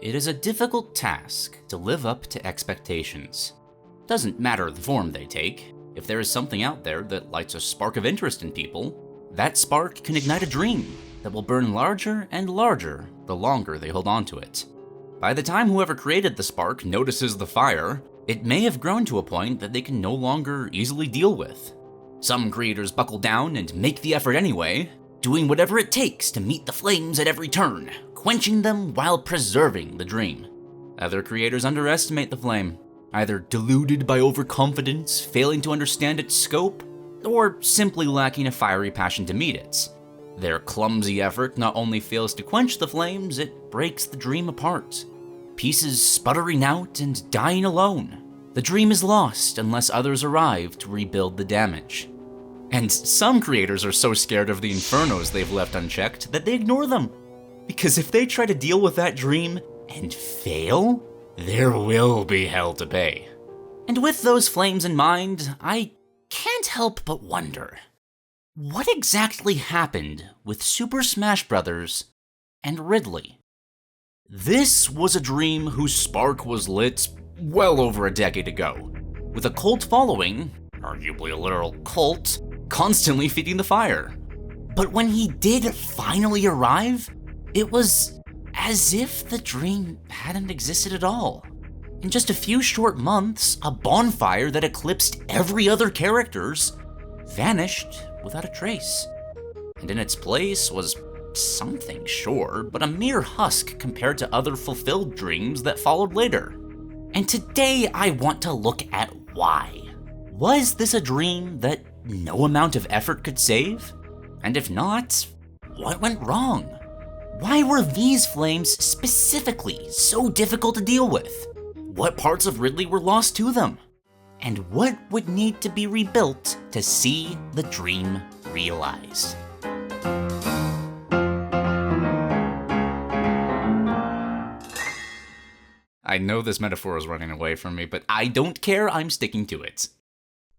It is a difficult task to live up to expectations. Doesn't matter the form they take, if there is something out there that lights a spark of interest in people, that spark can ignite a dream that will burn larger and larger the longer they hold on to it. By the time whoever created the spark notices the fire, it may have grown to a point that they can no longer easily deal with. Some creators buckle down and make the effort anyway, doing whatever it takes to meet the flames at every turn, quenching them while preserving the dream. Other creators underestimate the flame, either deluded by overconfidence, failing to understand its scope, or simply lacking a fiery passion to meet it. Their clumsy effort not only fails to quench the flames, it breaks the dream apart. Pieces sputtering out and dying alone. The dream is lost unless others arrive to rebuild the damage. And some creators are so scared of the infernos they've left unchecked that they ignore them. Because if they try to deal with that dream and fail, there will be hell to pay. And with those flames in mind, I can't help but wonder, what exactly happened with Super Smash Bros. And Ridley? This was a dream whose spark was lit well over a decade ago, with a cult following, arguably a literal cult, constantly feeding the fire. But when he did finally arrive, it was as if the dream hadn't existed at all. In just a few short months, a bonfire that eclipsed every other character's vanished without a trace. And in its place was something, sure, but a mere husk compared to other fulfilled dreams that followed later. And today I want to look at why. Was this a dream that no amount of effort could save? And if not, what went wrong? Why were these flames specifically so difficult to deal with? What parts of Ridley were lost to them? And what would need to be rebuilt to see the dream realized? I know this metaphor is running away from me, but I don't care, I'm sticking to it.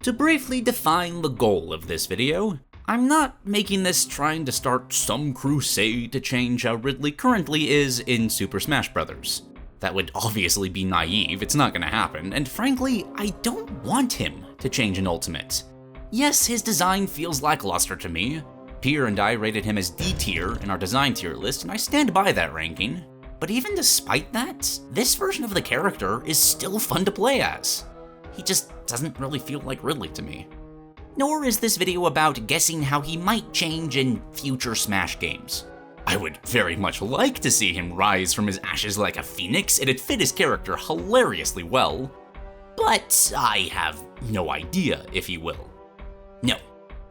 To briefly define the goal of this video, I'm not making this trying to start some crusade to change how Ridley currently is in Super Smash Bros. That would obviously be naive, it's not gonna happen, and frankly, I don't want him to change in Ultimate. Yes, his design feels lackluster to me. Pierre and I rated him as D tier in our design tier list, and I stand by that ranking. But even despite that, this version of the character is still fun to play as. He just doesn't really feel like Ridley to me. Nor is this video about guessing how he might change in future Smash games. I would very much like to see him rise from his ashes like a phoenix, it'd fit his character hilariously well, but I have no idea if he will. No,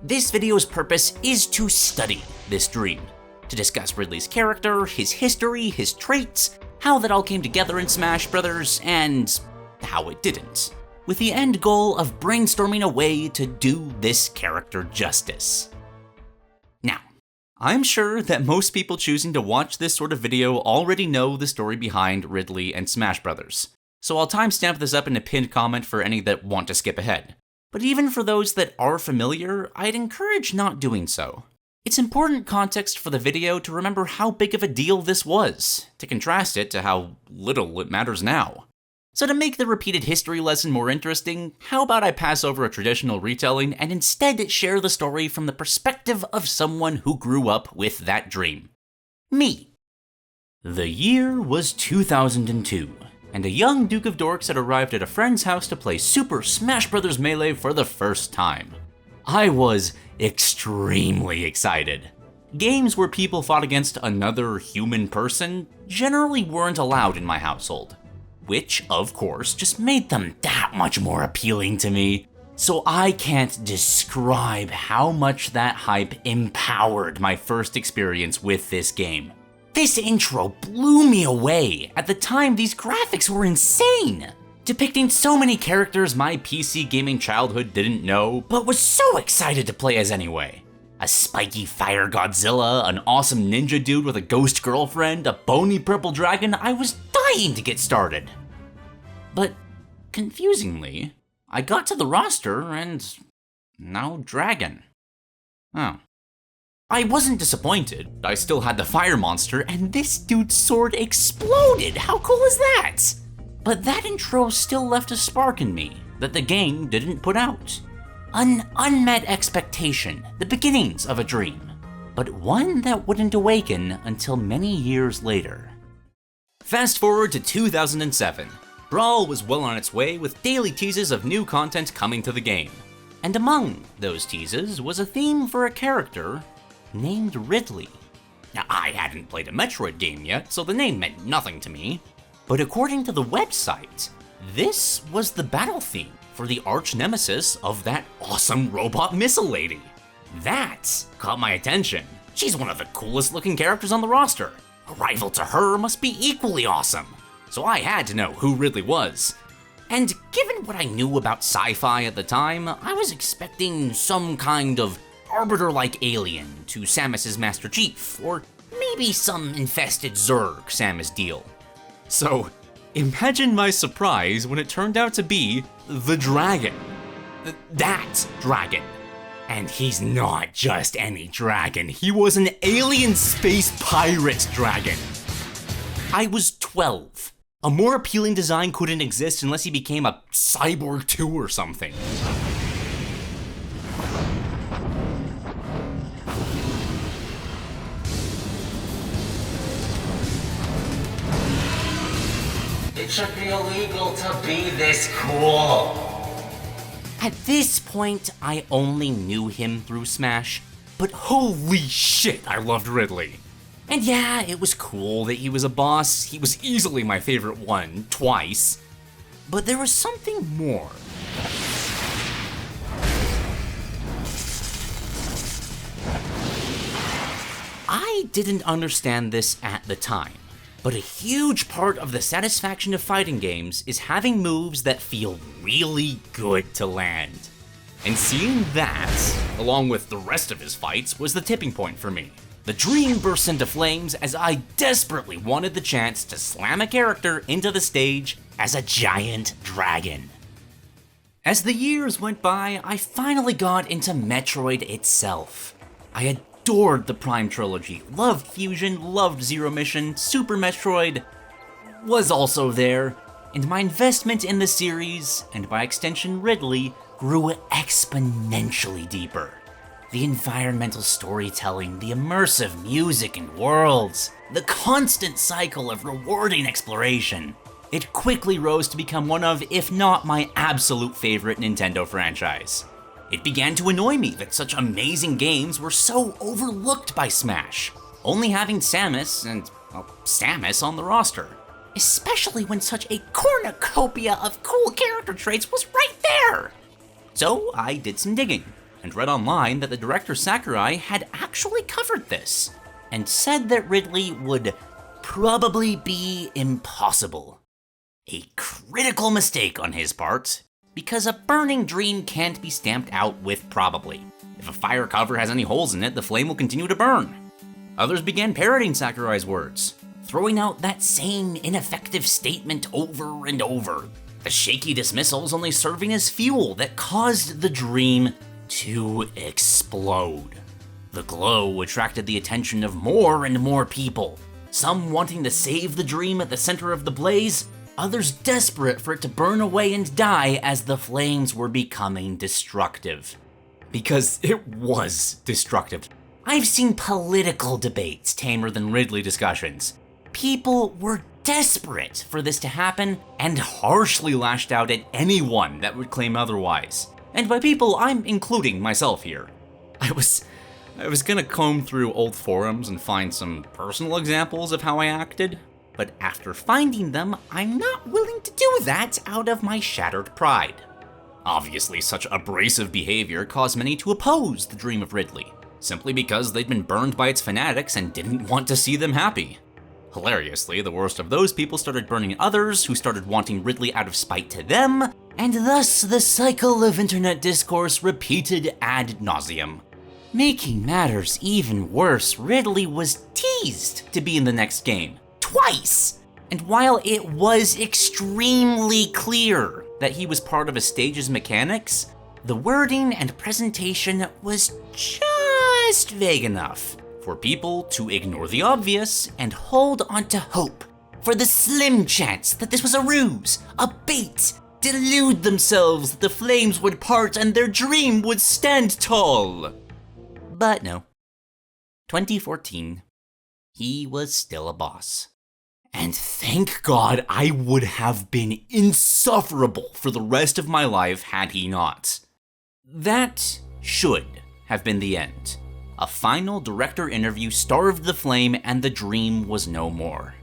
this video's purpose is to study this dream, to discuss Ridley's character, his history, his traits, how that all came together in Smash Bros., and how it didn't, with the end goal of brainstorming a way to do this character justice. Now, I'm sure that most people choosing to watch this sort of video already know the story behind Ridley and Smash Bros., so I'll timestamp this up in a pinned comment for any that want to skip ahead. But even for those that are familiar, I'd encourage not doing so. It's important context for the video to remember how big of a deal this was, to contrast it to how little it matters now. So to make the repeated history lesson more interesting, how about I pass over a traditional retelling and instead share the story from the perspective of someone who grew up with that dream. Me. The year was 2002, and a young Duke of Dorks had arrived at a friend's house to play Super Smash Bros. Melee for the first time. I was extremely excited. Games where people fought against another human person generally weren't allowed in my household, which, of course, just made them that much more appealing to me. So I can't describe how much that hype empowered my first experience with this game. This intro blew me away. At the time, these graphics were insane, depicting so many characters my PC gaming childhood didn't know, but was so excited to play as anyway. A spiky fire Godzilla, an awesome ninja dude with a ghost girlfriend, a bony purple dragon. I was dying to get started. But, confusingly, I got to the roster and no dragon. Oh. I wasn't disappointed. I still had the fire monster, and this dude's sword exploded! How cool is that? But that intro still left a spark in me that the game didn't put out. An unmet expectation, the beginnings of a dream, but one that wouldn't awaken until many years later. Fast forward to 2007. Brawl was well on its way with daily teases of new content coming to the game. And among those teases was a theme for a character named Ridley. Now, I hadn't played a Metroid game yet, so the name meant nothing to me. But according to the website, this was the battle theme for the arch nemesis of that awesome robot missile lady. That caught my attention. She's one of the coolest looking characters on the roster. A rival to her must be equally awesome. So I had to know who Ridley was. And given what I knew about sci-fi at the time, I was expecting some kind of arbiter-like alien to Samus's Master Chief, or maybe some infested Zerg Samus deal. So, imagine my surprise when it turned out to be the dragon. That dragon. And he's not just any dragon, he was an alien space pirate dragon. I was 12. A more appealing design couldn't exist unless he became a Cyborg 2 or something. It should be illegal to be this cool. At this point, I only knew him through Smash, but holy shit, I loved Ridley. And yeah, it was cool that he was a boss. He was easily my favorite one, twice. But there was something more. I didn't understand this at the time, but a huge part of the satisfaction of fighting games is having moves that feel really good to land. And seeing that, along with the rest of his fights, was the tipping point for me. The dream burst into flames as I desperately wanted the chance to slam a character into the stage as a giant dragon. As the years went by, I finally got into Metroid itself. I adored the Prime trilogy, loved Fusion, loved Zero Mission, Super Metroid was also there, and my investment in the series, and by extension Ridley, grew exponentially deeper. The environmental storytelling, the immersive music and worlds, the constant cycle of rewarding exploration. It quickly rose to become one of, if not my absolute favorite Nintendo franchise. It began to annoy me that such amazing games were so overlooked by Smash, only having Samus and, well, Samus on the roster. Especially when such a cornucopia of cool character traits was right there! So I did some digging, and read online that the director Sakurai had actually covered this, and said that Ridley would probably be impossible. A critical mistake on his part, because a burning dream can't be stamped out with probably. If a fire cover has any holes in it, the flame will continue to burn. Others began parroting Sakurai's words, throwing out that same ineffective statement over and over. The shaky dismissals only serving as fuel that caused the dream to explode. The glow attracted the attention of more and more people, some wanting to save the dream at the center of the blaze, others desperate for it to burn away and die as the flames were becoming destructive. Because it was destructive. I've seen political debates tamer than Ridley discussions. People were desperate for this to happen and harshly lashed out at anyone that would claim otherwise. And by people, I'm including myself here. I was gonna comb through old forums and find some personal examples of how I acted, but after finding them, I'm not willing to do that out of my shattered pride. Obviously, such abrasive behavior caused many to oppose the dream of Ridley, simply because they'd been burned by its fanatics and didn't want to see them happy. Hilariously, the worst of those people started burning others who started wanting Ridley out of spite to them, and thus the cycle of internet discourse repeated ad nauseum. Making matters even worse, Ridley was teased to be in the next game, twice! And while it was extremely clear that he was part of a stage's mechanics, the wording and presentation was just just vague enough for people to ignore the obvious and hold on to hope for the slim chance that this was a ruse, a bait, delude themselves that the flames would part and their dream would stand tall. But no. 2014, he was still a boss. And thank God I would have been insufferable for the rest of my life had he not. That should have been the end. A final director interview starved the flame and the dream was no more.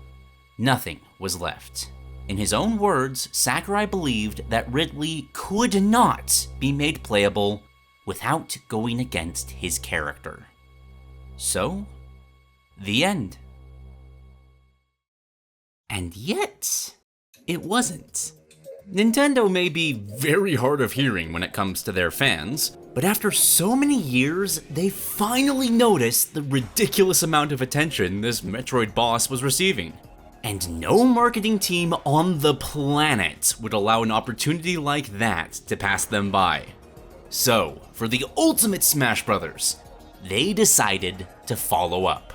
Nothing was left. In his own words, Sakurai believed that Ridley could not be made playable without going against his character. So, the end. And yet, it wasn't. Nintendo may be very hard of hearing when it comes to their fans, but after so many years, they finally noticed the ridiculous amount of attention this Metroid boss was receiving. And no marketing team on the planet would allow an opportunity like that to pass them by. So, for the ultimate Smash Brothers, they decided to follow up.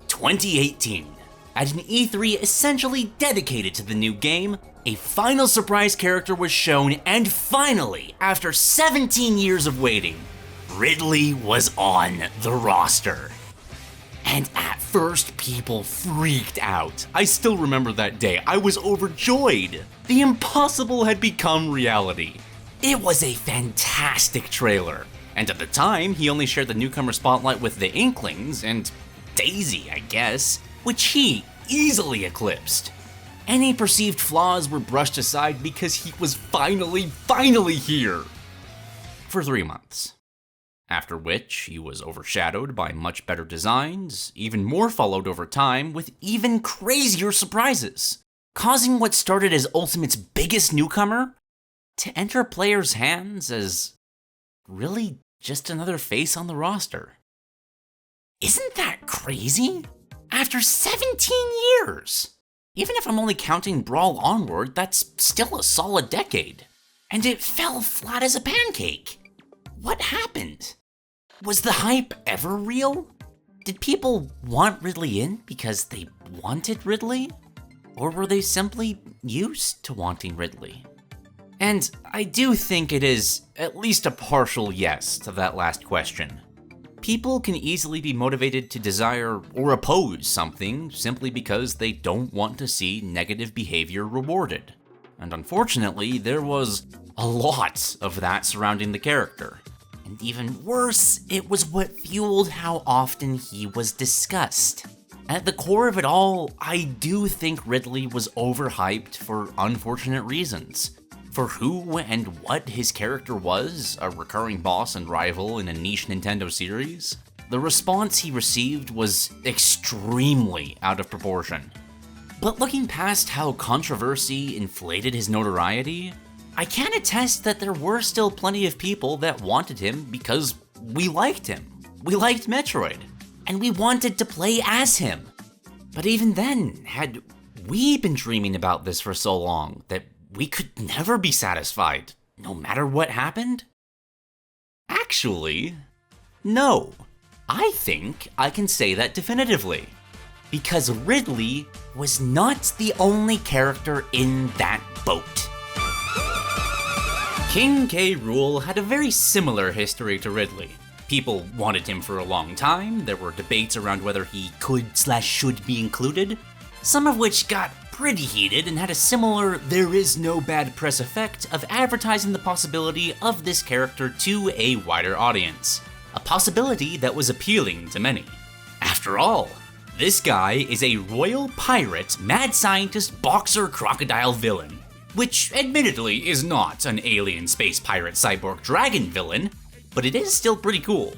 2018, at an E3 essentially dedicated to the new game, a final surprise character was shown, and finally, after 17 years of waiting, Ridley was on the roster. And at first, people freaked out. I still remember that day. I was overjoyed. The impossible had become reality. It was a fantastic trailer. And at the time, he only shared the newcomer spotlight with the Inklings and Daisy, I guess, which he easily eclipsed. Any perceived flaws were brushed aside because he was finally here. For 3 months. After which, he was overshadowed by much better designs, even more followed over time with even crazier surprises, causing what started as Ultimate's biggest newcomer to enter players' hands as really just another face on the roster. Isn't that crazy? After 17 years! Even if I'm only counting Brawl onward, that's still a solid decade. And it fell flat as a pancake. What happened? Was the hype ever real? Did people want Ridley in because they wanted Ridley? Or were they simply used to wanting Ridley? And I do think it is at least a partial yes to that last question. People can easily be motivated to desire or oppose something simply because they don't want to see negative behavior rewarded. And unfortunately, there was a lot of that surrounding the character. And even worse, it was what fueled how often he was discussed. At the core of it all, I do think Ridley was overhyped for unfortunate reasons. For who and what his character was, a recurring boss and rival in a niche Nintendo series, the response he received was extremely out of proportion. But looking past how controversy inflated his notoriety, I can attest that there were still plenty of people that wanted him because we liked him. We liked Metroid, and we wanted to play as him. But even then, had we been dreaming about this for so long that we could never be satisfied, no matter what happened? Actually, no. I think I can say that definitively. Because Ridley was not the only character in that boat. King K. Rool had a very similar history to Ridley. People wanted him for a long time, there were debates around whether he could/should be included, some of which got pretty heated and had a similar there is no bad press effect of advertising the possibility of this character to a wider audience. A possibility that was appealing to many. After all, this guy is a royal pirate, mad scientist, boxer, crocodile villain. Which admittedly is not an alien space pirate cyborg dragon villain, but it is still pretty cool.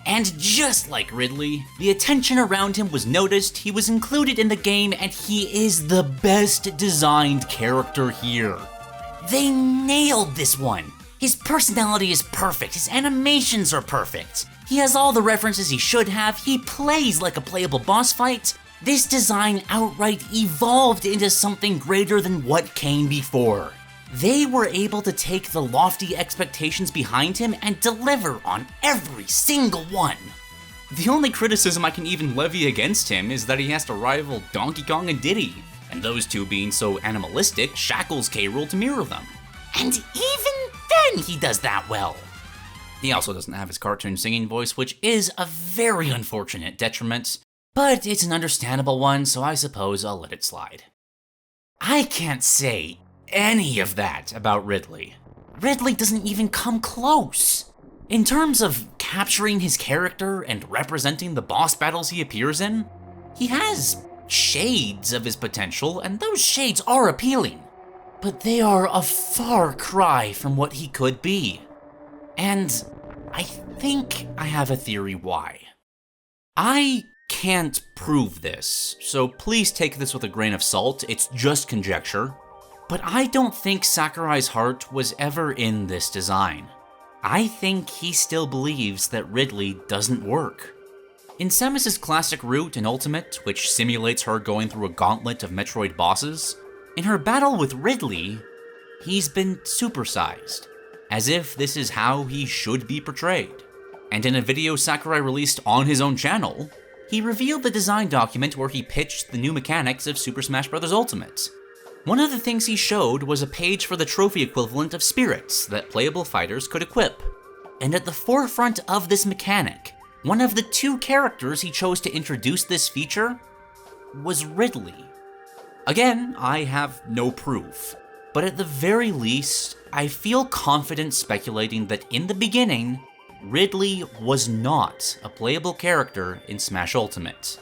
And just like Ridley, the attention around him was noticed, he was included in the game, and he is the best designed character here. They nailed this one. His personality is perfect, his animations are perfect. He has all the references he should have, he plays like a playable boss fight. This design outright evolved into something greater than what came before. They were able to take the lofty expectations behind him and deliver on every single one. The only criticism I can even levy against him is that he has to rival Donkey Kong and Diddy, and those two being so animalistic shackles K. Rool to mirror them. And even then he does that well. He also doesn't have his cartoon singing voice, which is a very unfortunate detriment, but it's an understandable one, so I suppose I'll let it slide. I can't say any of that about Ridley. Ridley doesn't even come close. In terms of capturing his character and representing the boss battles he appears in, he has shades of his potential, and those shades are appealing. But they are a far cry from what he could be. And I think I have a theory why. I can't prove this, so please take this with a grain of salt, it's just conjecture. But I don't think Sakurai's heart was ever in this design. I think he still believes that Ridley doesn't work. In Samus's classic route in Ultimate, which simulates her going through a gauntlet of Metroid bosses, in her battle with Ridley, he's been supersized, as if this is how he should be portrayed. And in a video Sakurai released on his own channel, he revealed the design document where he pitched the new mechanics of Super Smash Bros. Ultimate. One of the things he showed was a page for the trophy equivalent of spirits that playable fighters could equip. And at the forefront of this mechanic, one of the two characters he chose to introduce this feature was Ridley. Again, I have no proof, but at the very least, I feel confident speculating that in the beginning, Ridley was not a playable character in Smash Ultimate.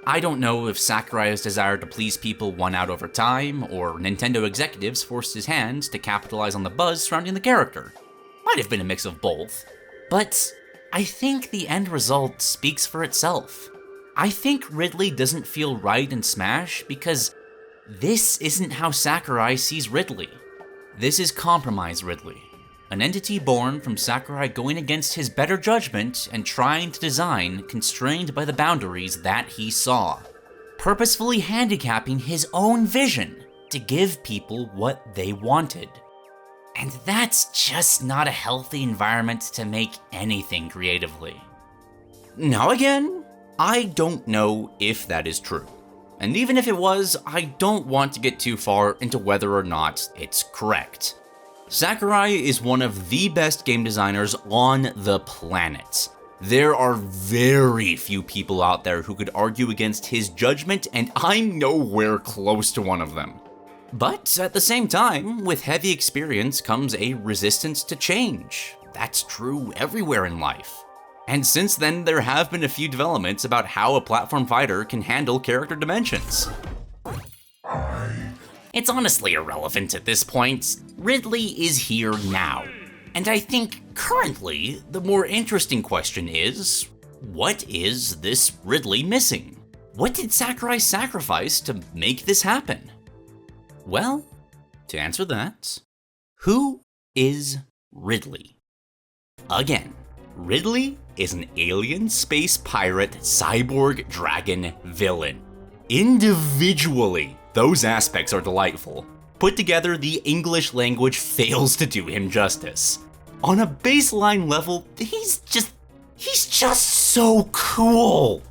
I don't know if Sakurai's desire to please people won out over time, or Nintendo executives forced his hand to capitalize on the buzz surrounding the character. Might have been a mix of both. But I think the end result speaks for itself. I think Ridley doesn't feel right in Smash because this isn't how Sakurai sees Ridley. This is Compromise Ridley, an entity born from Sakurai going against his better judgment and trying to design constrained by the boundaries that he saw, purposefully handicapping his own vision to give people what they wanted. And that's just not a healthy environment to make anything creatively. Now again, I don't know if that is true. And even if it was, I don't want to get too far into whether or not it's correct. Sakurai is one of the best game designers on the planet. There are very few people out there who could argue against his judgment, and I'm nowhere close to one of them. But at the same time, with heavy experience comes a resistance to change. That's true everywhere in life. And since then, there have been a few developments about how a platform fighter can handle character dimensions. It's honestly irrelevant at this point. Ridley is here now. And I think currently, the more interesting question is, what is this Ridley missing? What did Sakurai sacrifice to make this happen? Well, to answer that, who is Ridley? Again, Ridley is an alien space pirate cyborg dragon villain. Individually, those aspects are delightful. Put together, the English language fails to do him justice. On a baseline level, he's just so cool.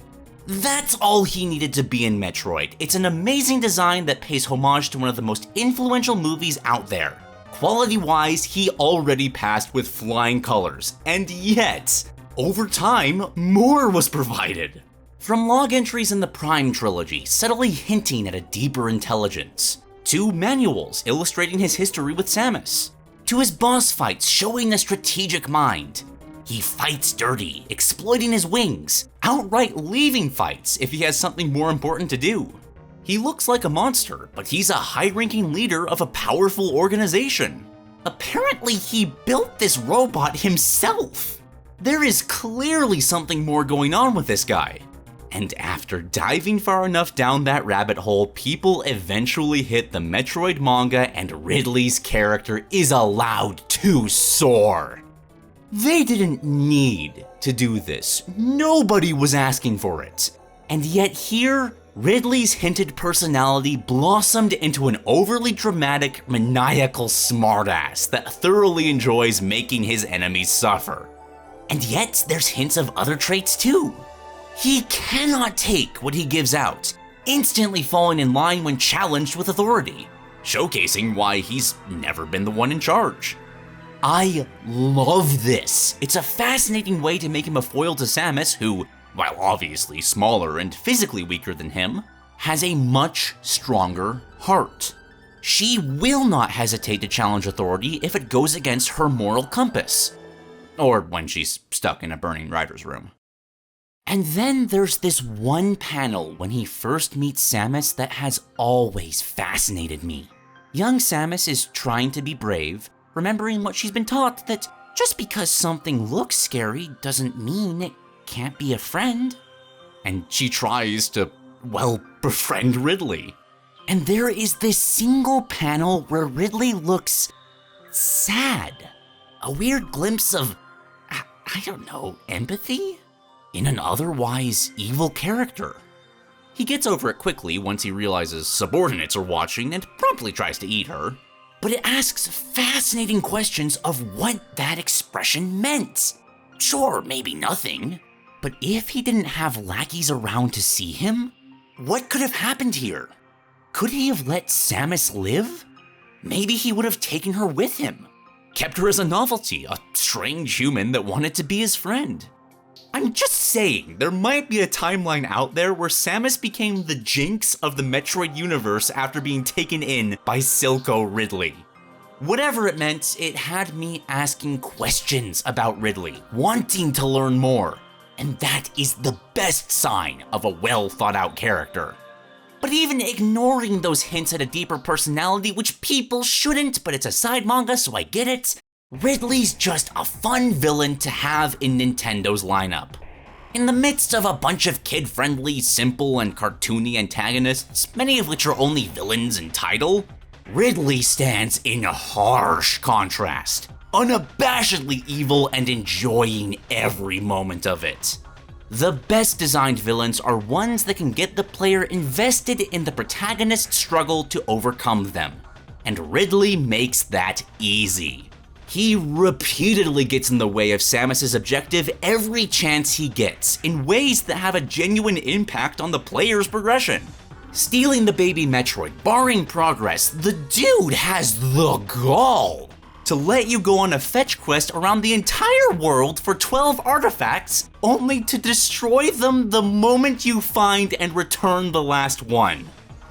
That's all he needed to be in Metroid. It's an amazing design that pays homage to one of the most influential movies out there. Quality-wise, he already passed with flying colors, and yet, over time, more was provided. From log entries in the Prime trilogy, subtly hinting at a deeper intelligence, to manuals illustrating his history with Samus, to his boss fights showing a strategic mind. He fights dirty, exploiting his wings, outright leaving fights if he has something more important to do. He looks like a monster, but he's a high-ranking leader of a powerful organization. Apparently, he built this robot himself. There is clearly something more going on with this guy. And after diving far enough down that rabbit hole, people eventually hit the Metroid manga and Ridley's character is allowed to soar. They didn't need to do this. Nobody was asking for it. And yet here, Ridley's hinted personality blossomed into an overly dramatic, maniacal smartass that thoroughly enjoys making his enemies suffer. And yet, there's hints of other traits too. He cannot take what he gives out, instantly falling in line when challenged with authority, showcasing why he's never been the one in charge. I love this. It's a fascinating way to make him a foil to Samus who, while obviously smaller and physically weaker than him, has a much stronger heart. She will not hesitate to challenge authority if it goes against her moral compass. Or when she's stuck in a burning writer's room. And then there's this one panel when he first meets Samus that has always fascinated me. Young Samus is trying to be brave, remembering what she's been taught, that just because something looks scary doesn't mean it can't be a friend. And she tries to, well, befriend Ridley. And there is this single panel where Ridley looks sad. A weird glimpse of, I don't know, empathy? In an otherwise evil character. He gets over it quickly once he realizes subordinates are watching and promptly tries to eat her. But it asks fascinating questions of what that expression meant. Sure, maybe nothing, but if he didn't have lackeys around to see him, what could have happened here? Could he have let Samus live? Maybe he would have taken her with him, kept her as a novelty, a strange human that wanted to be his friend. I'm just saying, there might be a timeline out there where Samus became the Jinx of the Metroid universe after being taken in by Silco Ridley. Whatever it meant, it had me asking questions about Ridley, wanting to learn more, and that is the best sign of a well thought out character. But even ignoring those hints at a deeper personality, which people shouldn't, but it's a side manga so I get it, Ridley's just a fun villain to have in Nintendo's lineup. In the midst of a bunch of kid-friendly, simple, and cartoony antagonists, many of which are only villains in title, Ridley stands in harsh contrast, unabashedly evil and enjoying every moment of it. The best designed villains are ones that can get the player invested in the protagonist's struggle to overcome them, and Ridley makes that easy. He repeatedly gets in the way of Samus's objective every chance he gets, in ways that have a genuine impact on the player's progression. Stealing the baby Metroid, barring progress, the dude has the gall to let you go on a fetch quest around the entire world for 12 artifacts, only to destroy them the moment you find and return the last one.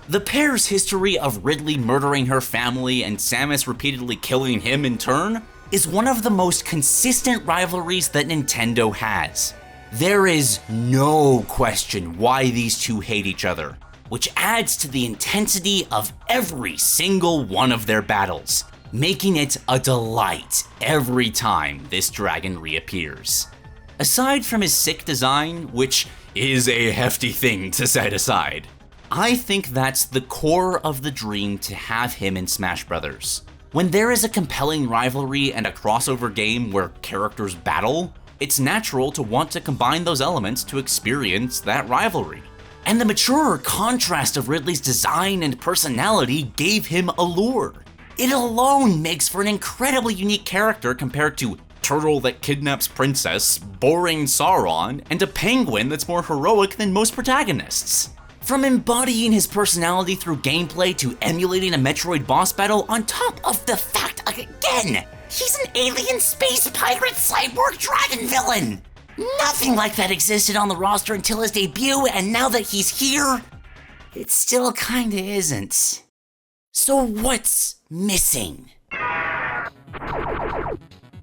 The pair's history of Ridley murdering her family and Samus repeatedly killing him in turn is one of the most consistent rivalries that Nintendo has. There is no question why these two hate each other, which adds to the intensity of every single one of their battles, making it a delight every time this dragon reappears. Aside from his sick design, which is a hefty thing to set aside, I think that's the core of the dream to have him in Smash Bros. When there is a compelling rivalry and a crossover game where characters battle, it's natural to want to combine those elements to experience that rivalry. And the maturer contrast of Ridley's design and personality gave him allure. It alone makes for an incredibly unique character compared to Turtle that kidnaps Princess, boring Sauron, and a penguin that's more heroic than most protagonists. From embodying his personality through gameplay to emulating a Metroid boss battle, on top of the fact, again, he's an alien space pirate cyborg dragon villain! Nothing like that existed on the roster until his debut, and now that he's here, it still kinda isn't. So what's missing?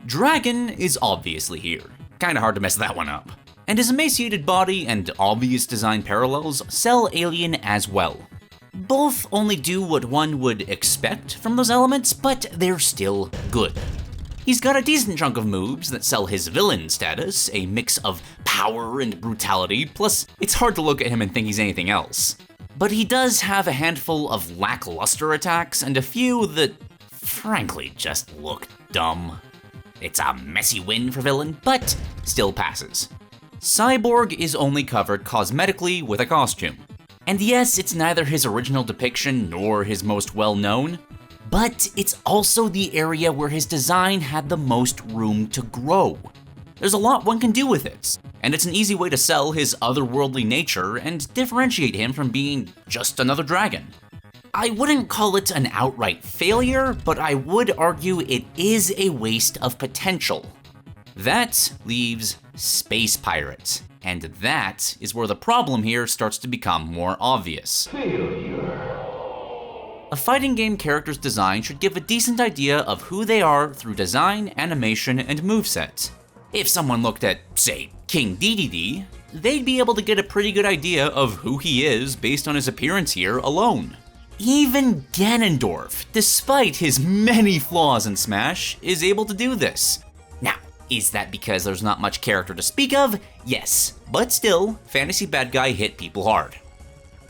Dragon is obviously here. Kinda hard to mess that one up. And his emaciated body and obvious design parallels sell Alien as well. Both only do what one would expect from those elements, but they're still good. He's got a decent chunk of moves that sell his villain status, a mix of power and brutality, plus it's hard to look at him and think he's anything else. But he does have a handful of lackluster attacks and a few that, frankly, just look dumb. It's a messy win for villain, but still passes. Cyborg is only covered cosmetically with a costume. And yes, it's neither his original depiction nor his most well-known, but it's also the area where his design had the most room to grow. There's a lot one can do with it, and it's an easy way to sell his otherworldly nature and differentiate him from being just another dragon. I wouldn't call it an outright failure, but I would argue it is a waste of potential. That leaves Space Pirate, and that is where the problem here starts to become more obvious. A fighting game character's design should give a decent idea of who they are through design, animation, and moveset. If someone looked at, say, King Dedede, they'd be able to get a pretty good idea of who he is based on his appearance here alone. Even Ganondorf, despite his many flaws in Smash, is able to do this. Now, is that because there's not much character to speak of? Yes, but still, fantasy bad guy hit people hard.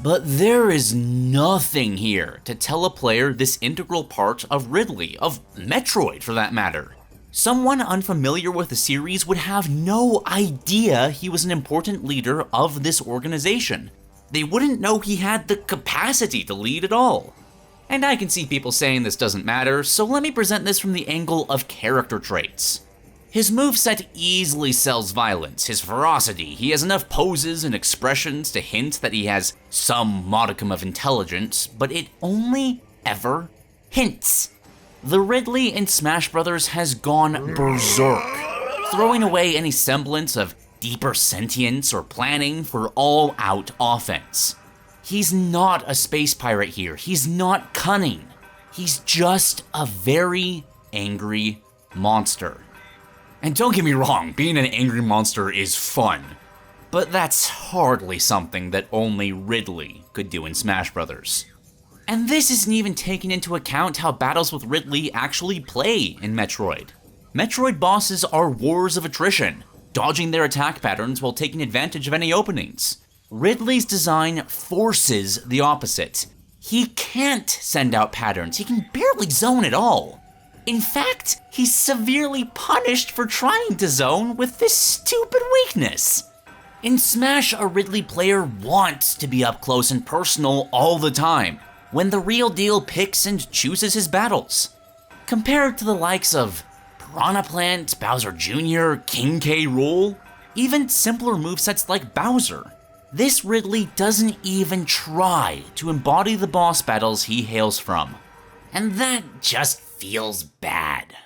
But there is nothing here to tell a player this integral part of Ridley, of Metroid for that matter. Someone unfamiliar with the series would have no idea he was an important leader of this organization. They wouldn't know he had the capacity to lead at all. And I can see people saying this doesn't matter, so let me present this from the angle of character traits. His moveset easily sells violence, his ferocity, he has enough poses and expressions to hint that he has some modicum of intelligence, but it only ever hints. The Ridley in Smash Bros. Has gone berserk, throwing away any semblance of deeper sentience or planning for all-out offense. He's not a space pirate here, he's not cunning. He's just a very angry monster. And don't get me wrong, being an angry monster is fun, but that's hardly something that only Ridley could do in Smash Bros. And this isn't even taking into account how battles with Ridley actually play in Metroid. Metroid bosses are wars of attrition, dodging their attack patterns while taking advantage of any openings. Ridley's design forces the opposite. He can't send out patterns, he can barely zone at all. In fact, he's severely punished for trying to zone with this stupid weakness. In Smash, a Ridley player wants to be up close and personal all the time, when the real deal picks and chooses his battles. Compared to the likes of Piranha Plant, Bowser Jr., King K. Rool, even simpler movesets like Bowser, this Ridley doesn't even try to embody the boss battles he hails from. And that just feels bad.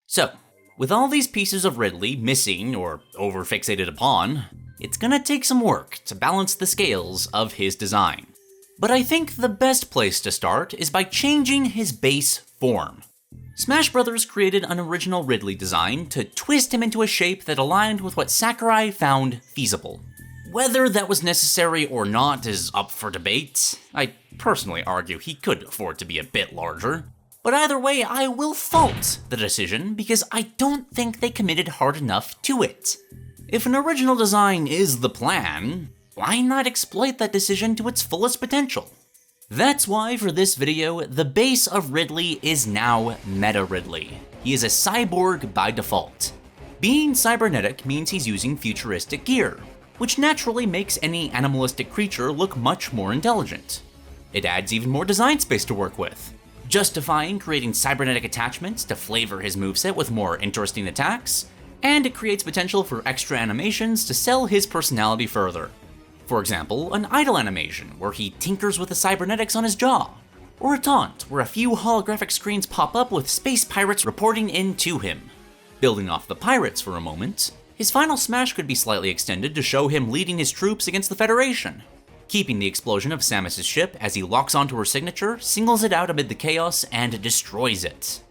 So, with all these pieces of Ridley missing or over-fixated upon, it's gonna take some work to balance the scales of his design. But I think the best place to start is by changing his base form. Smash Bros. Created an original Ridley design to twist him into a shape that aligned with what Sakurai found feasible. Whether that was necessary or not is up for debate. I personally argue he could afford to be a bit larger. But either way, I will fault the decision because I don't think they committed hard enough to it. If an original design is the plan, why not exploit that decision to its fullest potential? That's why for this video, the base of Ridley is now Meta Ridley. He is a cyborg by default. Being cybernetic means he's using futuristic gear, which naturally makes any animalistic creature look much more intelligent. It adds even more design space to work with, justifying creating cybernetic attachments to flavor his moveset with more interesting attacks, and it creates potential for extra animations to sell his personality further. For example, an idle animation where he tinkers with the cybernetics on his jaw, or a taunt where a few holographic screens pop up with space pirates reporting in to him. Building off the pirates for a moment, his final smash could be slightly extended to show him leading his troops against the Federation. Keeping the explosion of Samus's ship as he locks onto her signature, singles it out amid the chaos, and destroys it.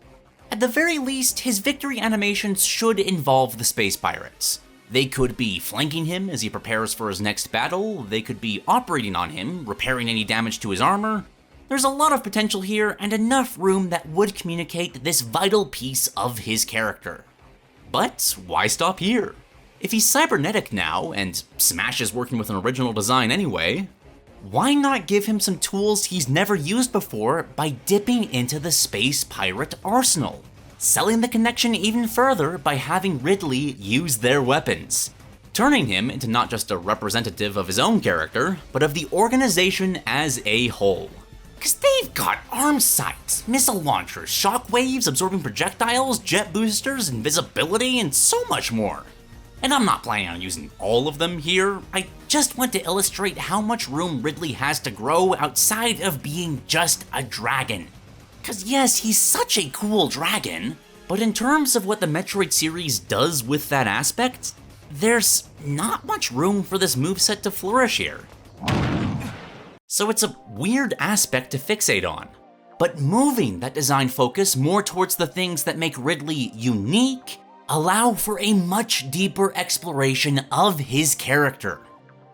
At the very least, his victory animations should involve the space pirates. They could be flanking him as he prepares for his next battle, they could be operating on him, repairing any damage to his armor. There's a lot of potential here and enough room that would communicate this vital piece of his character. But why stop here? If he's cybernetic now, and Smash is working with an original design anyway, why not give him some tools he's never used before by dipping into the space pirate arsenal? Selling the connection even further by having Ridley use their weapons, turning him into not just a representative of his own character, but of the organization as a whole. Because they've got arm sights, missile launchers, shockwaves, absorbing projectiles, jet boosters, invisibility, and so much more. And I'm not planning on using all of them here, I just want to illustrate how much room Ridley has to grow outside of being just a dragon. Cause yes, he's such a cool dragon, but in terms of what the Metroid series does with that aspect, there's not much room for this moveset to flourish here. So it's a weird aspect to fixate on. But moving that design focus more towards the things that make Ridley unique allow for a much deeper exploration of his character.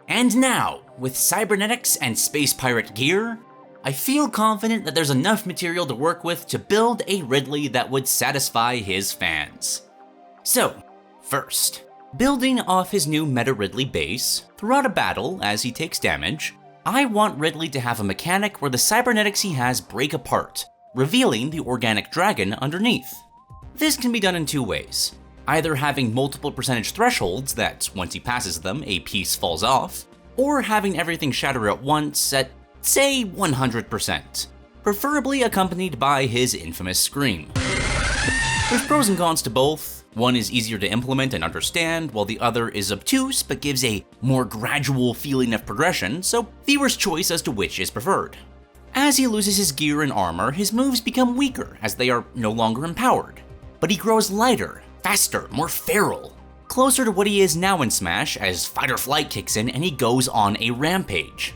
And now, with cybernetics and space pirate gear, I feel confident that there's enough material to work with to build a Ridley that would satisfy his fans. So, first, building off his new Meta Ridley base, throughout a battle as he takes damage, I want Ridley to have a mechanic where the cybernetics he has break apart, revealing the organic dragon underneath. This can be done in two ways, either having multiple percentage thresholds that, once he passes them, a piece falls off, or having everything shatter at once at, say, 100%, preferably accompanied by his infamous scream. There's pros and cons to both. One is easier to implement and understand, while the other is obtuse but gives a more gradual feeling of progression, so viewer's choice as to which is preferred. As he loses his gear and armor, his moves become weaker as they are no longer empowered. But he grows lighter, faster, more feral, closer to what he is now in Smash as fight or flight kicks in and he goes on a rampage.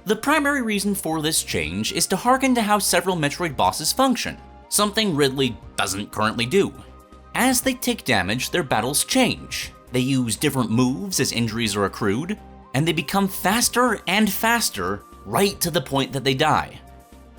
The primary reason for this change is to harken to how several Metroid bosses function, something Ridley doesn't currently do. As they take damage, their battles change. They use different moves as injuries are accrued, and they become faster and faster right to the point that they die.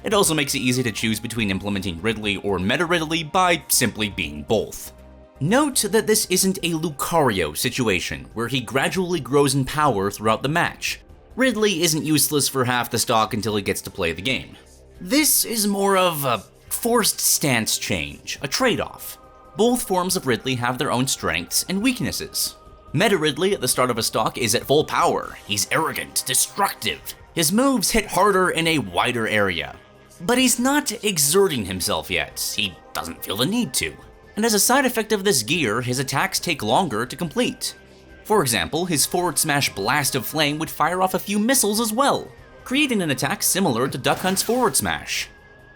It also makes it easy to choose between implementing Ridley or Meta Ridley by simply being both. Note that this isn't a Lucario situation, where he gradually grows in power throughout the match. Ridley isn't useless for half the stock until he gets to play the game. This is more of a forced stance change, a trade-off. Both forms of Ridley have their own strengths and weaknesses. Meta Ridley at the start of a stock is at full power. He's arrogant, destructive. His moves hit harder in a wider area. But he's not exerting himself yet. He doesn't feel the need to. And as a side effect of this gear, his attacks take longer to complete. For example, his forward smash blast of flame would fire off a few missiles as well, creating an attack similar to Duck Hunt's forward smash.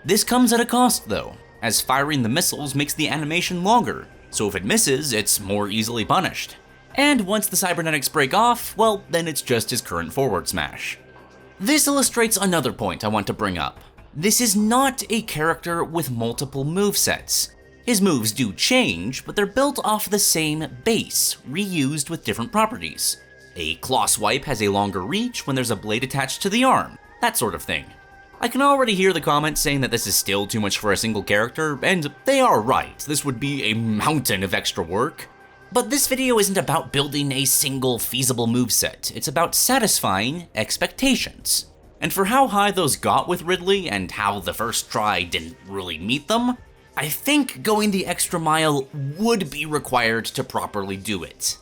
This comes at a cost though, as firing the missiles makes the animation longer, so if it misses, it's more easily punished. And once the cybernetics break off, well, then it's just his current forward smash. This illustrates another point I want to bring up. This is not a character with multiple movesets. His moves do change, but they're built off the same base, reused with different properties. A claw swipe has a longer reach when there's a blade attached to the arm, that sort of thing. I can already hear the comments saying that this is still too much for a single character, and they are right, this would be a mountain of extra work. But this video isn't about building a single feasible moveset, it's about satisfying expectations. And for how high those got with Ridley, and how the first try didn't really meet them, I think going the extra mile would be required to properly do it.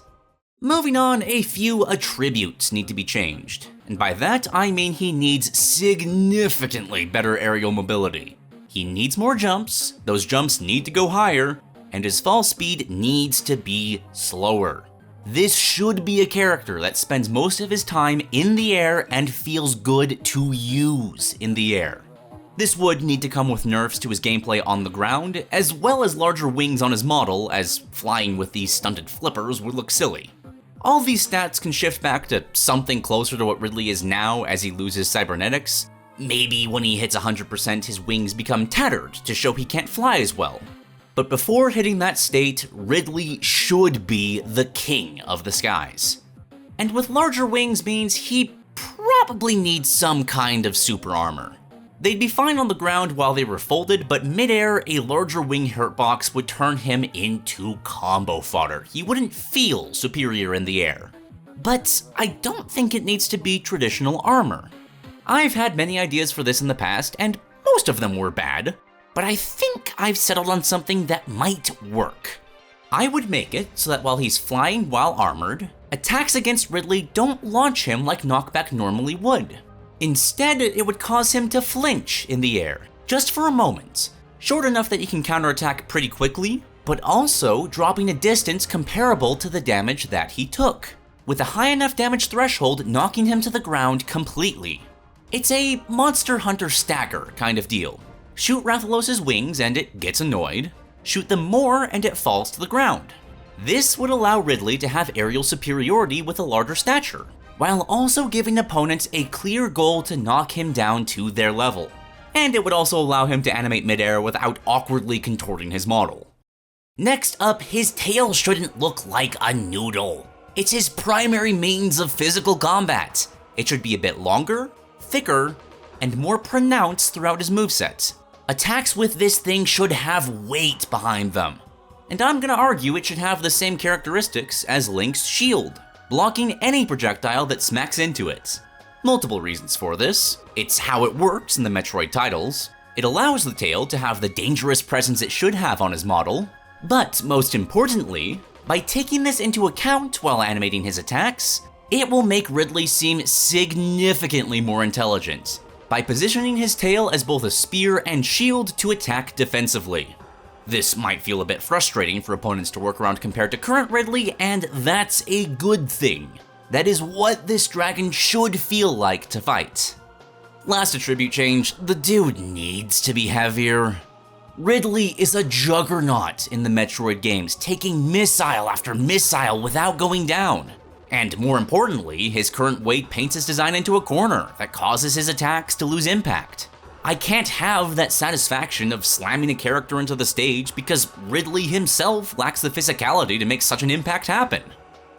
Moving on, a few attributes need to be changed, and by that I mean he needs significantly better aerial mobility. He needs more jumps, those jumps need to go higher, and his fall speed needs to be slower. This should be a character that spends most of his time in the air and feels good to use in the air. This would need to come with nerfs to his gameplay on the ground, as well as larger wings on his model, as flying with these stunted flippers would look silly. All these stats can shift back to something closer to what Ridley is now as he loses cybernetics. Maybe when he hits 100% his wings become tattered to show he can't fly as well. But before hitting that state, Ridley should be the king of the skies. And with larger wings means he probably needs some kind of super armor. They'd be fine on the ground while they were folded, but mid-air, a larger wing hurtbox would turn him into combo fodder. He wouldn't feel superior in the air. But I don't think it needs to be traditional armor. I've had many ideas for this in the past, and most of them were bad, but I think I've settled on something that might work. I would make it so that while he's flying while armored, attacks against Ridley don't launch him like knockback normally would. Instead, it would cause him to flinch in the air, just for a moment, short enough that he can counterattack pretty quickly, but also dropping a distance comparable to the damage that he took, with a high enough damage threshold knocking him to the ground completely. It's a Monster Hunter stagger kind of deal. Shoot Rathalos' wings and it gets annoyed, shoot them more and it falls to the ground. This would allow Ridley to have aerial superiority with a larger stature, while also giving opponents a clear goal to knock him down to their level. And it would also allow him to animate midair without awkwardly contorting his model. Next up, his tail shouldn't look like a noodle. It's his primary means of physical combat. It should be a bit longer, thicker, and more pronounced throughout his moveset. Attacks with this thing should have weight behind them. And I'm gonna argue it should have the same characteristics as Link's shield, blocking any projectile that smacks into it. Multiple reasons for this. It's how it works in the Metroid titles. It allows the tail to have the dangerous presence it should have on his model. But most importantly, by taking this into account while animating his attacks, it will make Ridley seem significantly more intelligent, by positioning his tail as both a spear and shield to attack defensively. This might feel a bit frustrating for opponents to work around compared to current Ridley, and that's a good thing. That is what this dragon should feel like to fight. Last attribute change, the dude needs to be heavier. Ridley is a juggernaut in the Metroid games, taking missile after missile without going down. And more importantly, his current weight paints his design into a corner that causes his attacks to lose impact. I can't have that satisfaction of slamming a character into the stage because Ridley himself lacks the physicality to make such an impact happen.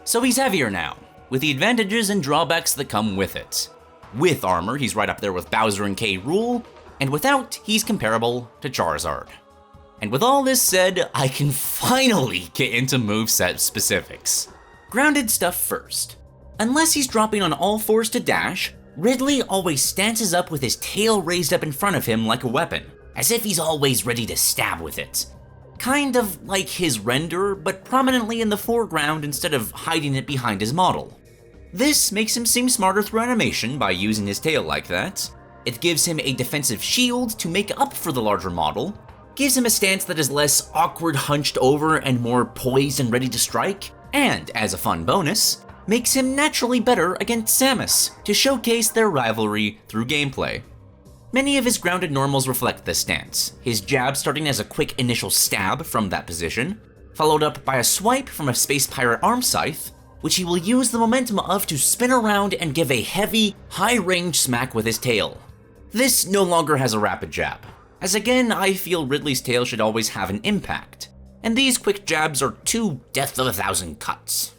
So he's heavier now, with the advantages and drawbacks that come with it. With armor, he's right up there with Bowser and K. Rool, and without, he's comparable to Charizard. And with all this said, I can finally get into moveset specifics. Grounded stuff first. Unless he's dropping on all fours to dash, Ridley always stances up with his tail raised up in front of him like a weapon, as if he's always ready to stab with it. Kind of like his render, but prominently in the foreground instead of hiding it behind his model. This makes him seem smarter through animation by using his tail like that. It gives him a defensive shield to make up for the larger model, gives him a stance that is less awkward hunched over and more poised and ready to strike, and as a fun bonus, makes him naturally better against Samus to showcase their rivalry through gameplay. Many of his grounded normals reflect this stance, his jab starting as a quick initial stab from that position, followed up by a swipe from a Space Pirate arm scythe, which he will use the momentum of to spin around and give a heavy, high-range smack with his tail. This no longer has a rapid jab, as again I feel Ridley's tail should always have an impact, and these quick jabs are too death of 1,000 cuts.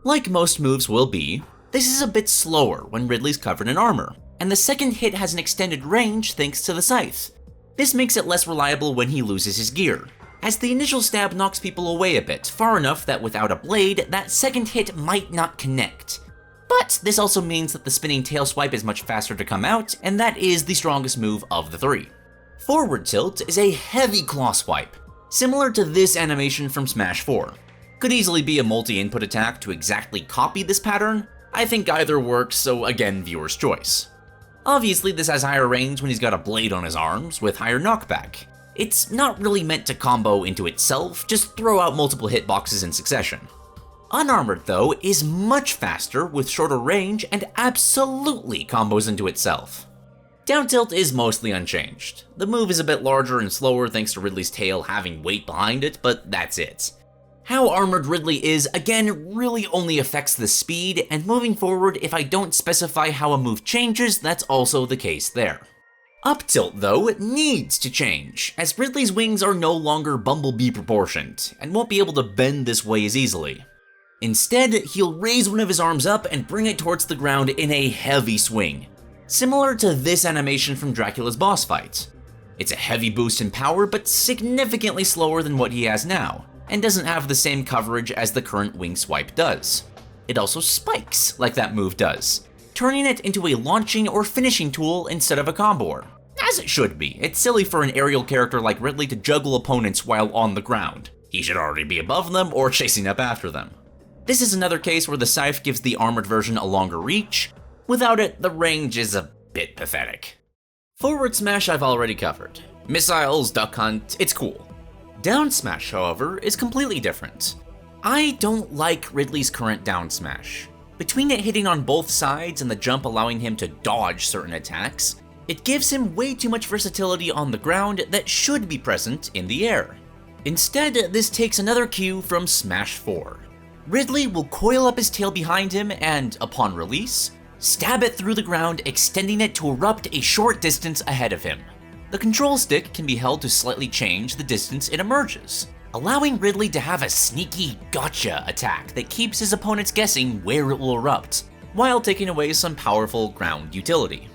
Like most moves will be, this is a bit slower when Ridley's covered in armor, and the second hit has an extended range thanks to the scythe. This makes it less reliable when he loses his gear, as the initial stab knocks people away a bit, far enough that without a blade, that second hit might not connect. But this also means that the spinning tail swipe is much faster to come out, and that is the strongest move of the three. Forward tilt is a heavy claw swipe, similar to this animation from Smash 4. Could easily be a multi-input attack to exactly copy this pattern. I think either works, so again, viewer's choice. Obviously, this has higher range when he's got a blade on his arms, with higher knockback. It's not really meant to combo into itself, just throw out multiple hitboxes in succession. Unarmored, though, is much faster with shorter range and absolutely combos into itself. Down tilt is mostly unchanged. The move is a bit larger and slower thanks to Ridley's tail having weight behind it, but that's it. How armored Ridley is, again, really only affects the speed, and moving forward, if I don't specify how a move changes, that's also the case there. Up tilt, though, needs to change, as Ridley's wings are no longer Bumblebee proportioned, and won't be able to bend this way as easily. Instead, he'll raise one of his arms up and bring it towards the ground in a heavy swing, similar to this animation from Dracula's boss fight. It's a heavy boost in power, but significantly slower than what he has now, and doesn't have the same coverage as the current wing swipe does. It also spikes like that move does, turning it into a launching or finishing tool instead of a comboer. As it should be. It's silly for an aerial character like Ridley to juggle opponents while on the ground. He should already be above them or chasing up after them. This is another case where the scythe gives the armored version a longer reach. Without it, the range is a bit pathetic. Forward smash I've already covered. Missiles, duck hunt, it's cool. Down smash, however, is completely different. I don't like Ridley's current down smash. Between it hitting on both sides and the jump allowing him to dodge certain attacks, it gives him way too much versatility on the ground that should be present in the air. Instead, this takes another cue from Smash 4. Ridley will coil up his tail behind him and, upon release, stab it through the ground, extending it to erupt a short distance ahead of him. The control stick can be held to slightly change the distance it emerges, allowing Ridley to have a sneaky gotcha attack that keeps his opponents guessing where it will erupt, while taking away some powerful ground utility.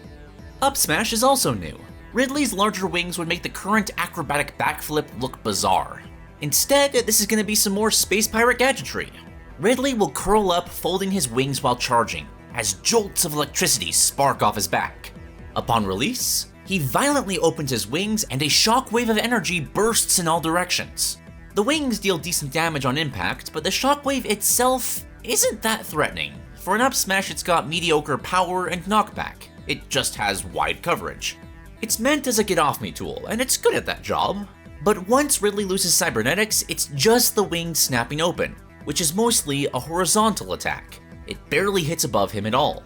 Up smash is also new. Ridley's larger wings would make the current acrobatic backflip look bizarre. Instead, this is going to be some more space pirate gadgetry. Ridley will curl up, folding his wings while charging, as jolts of electricity spark off his back. Upon release, he violently opens his wings and a shockwave of energy bursts in all directions. The wings deal decent damage on impact, but the shockwave itself isn't that threatening. For an up smash, it's got mediocre power and knockback. It just has wide coverage. It's meant as a get-off-me tool, and it's good at that job. But once Ridley loses cybernetics, it's just the wings snapping open, which is mostly a horizontal attack. It barely hits above him at all.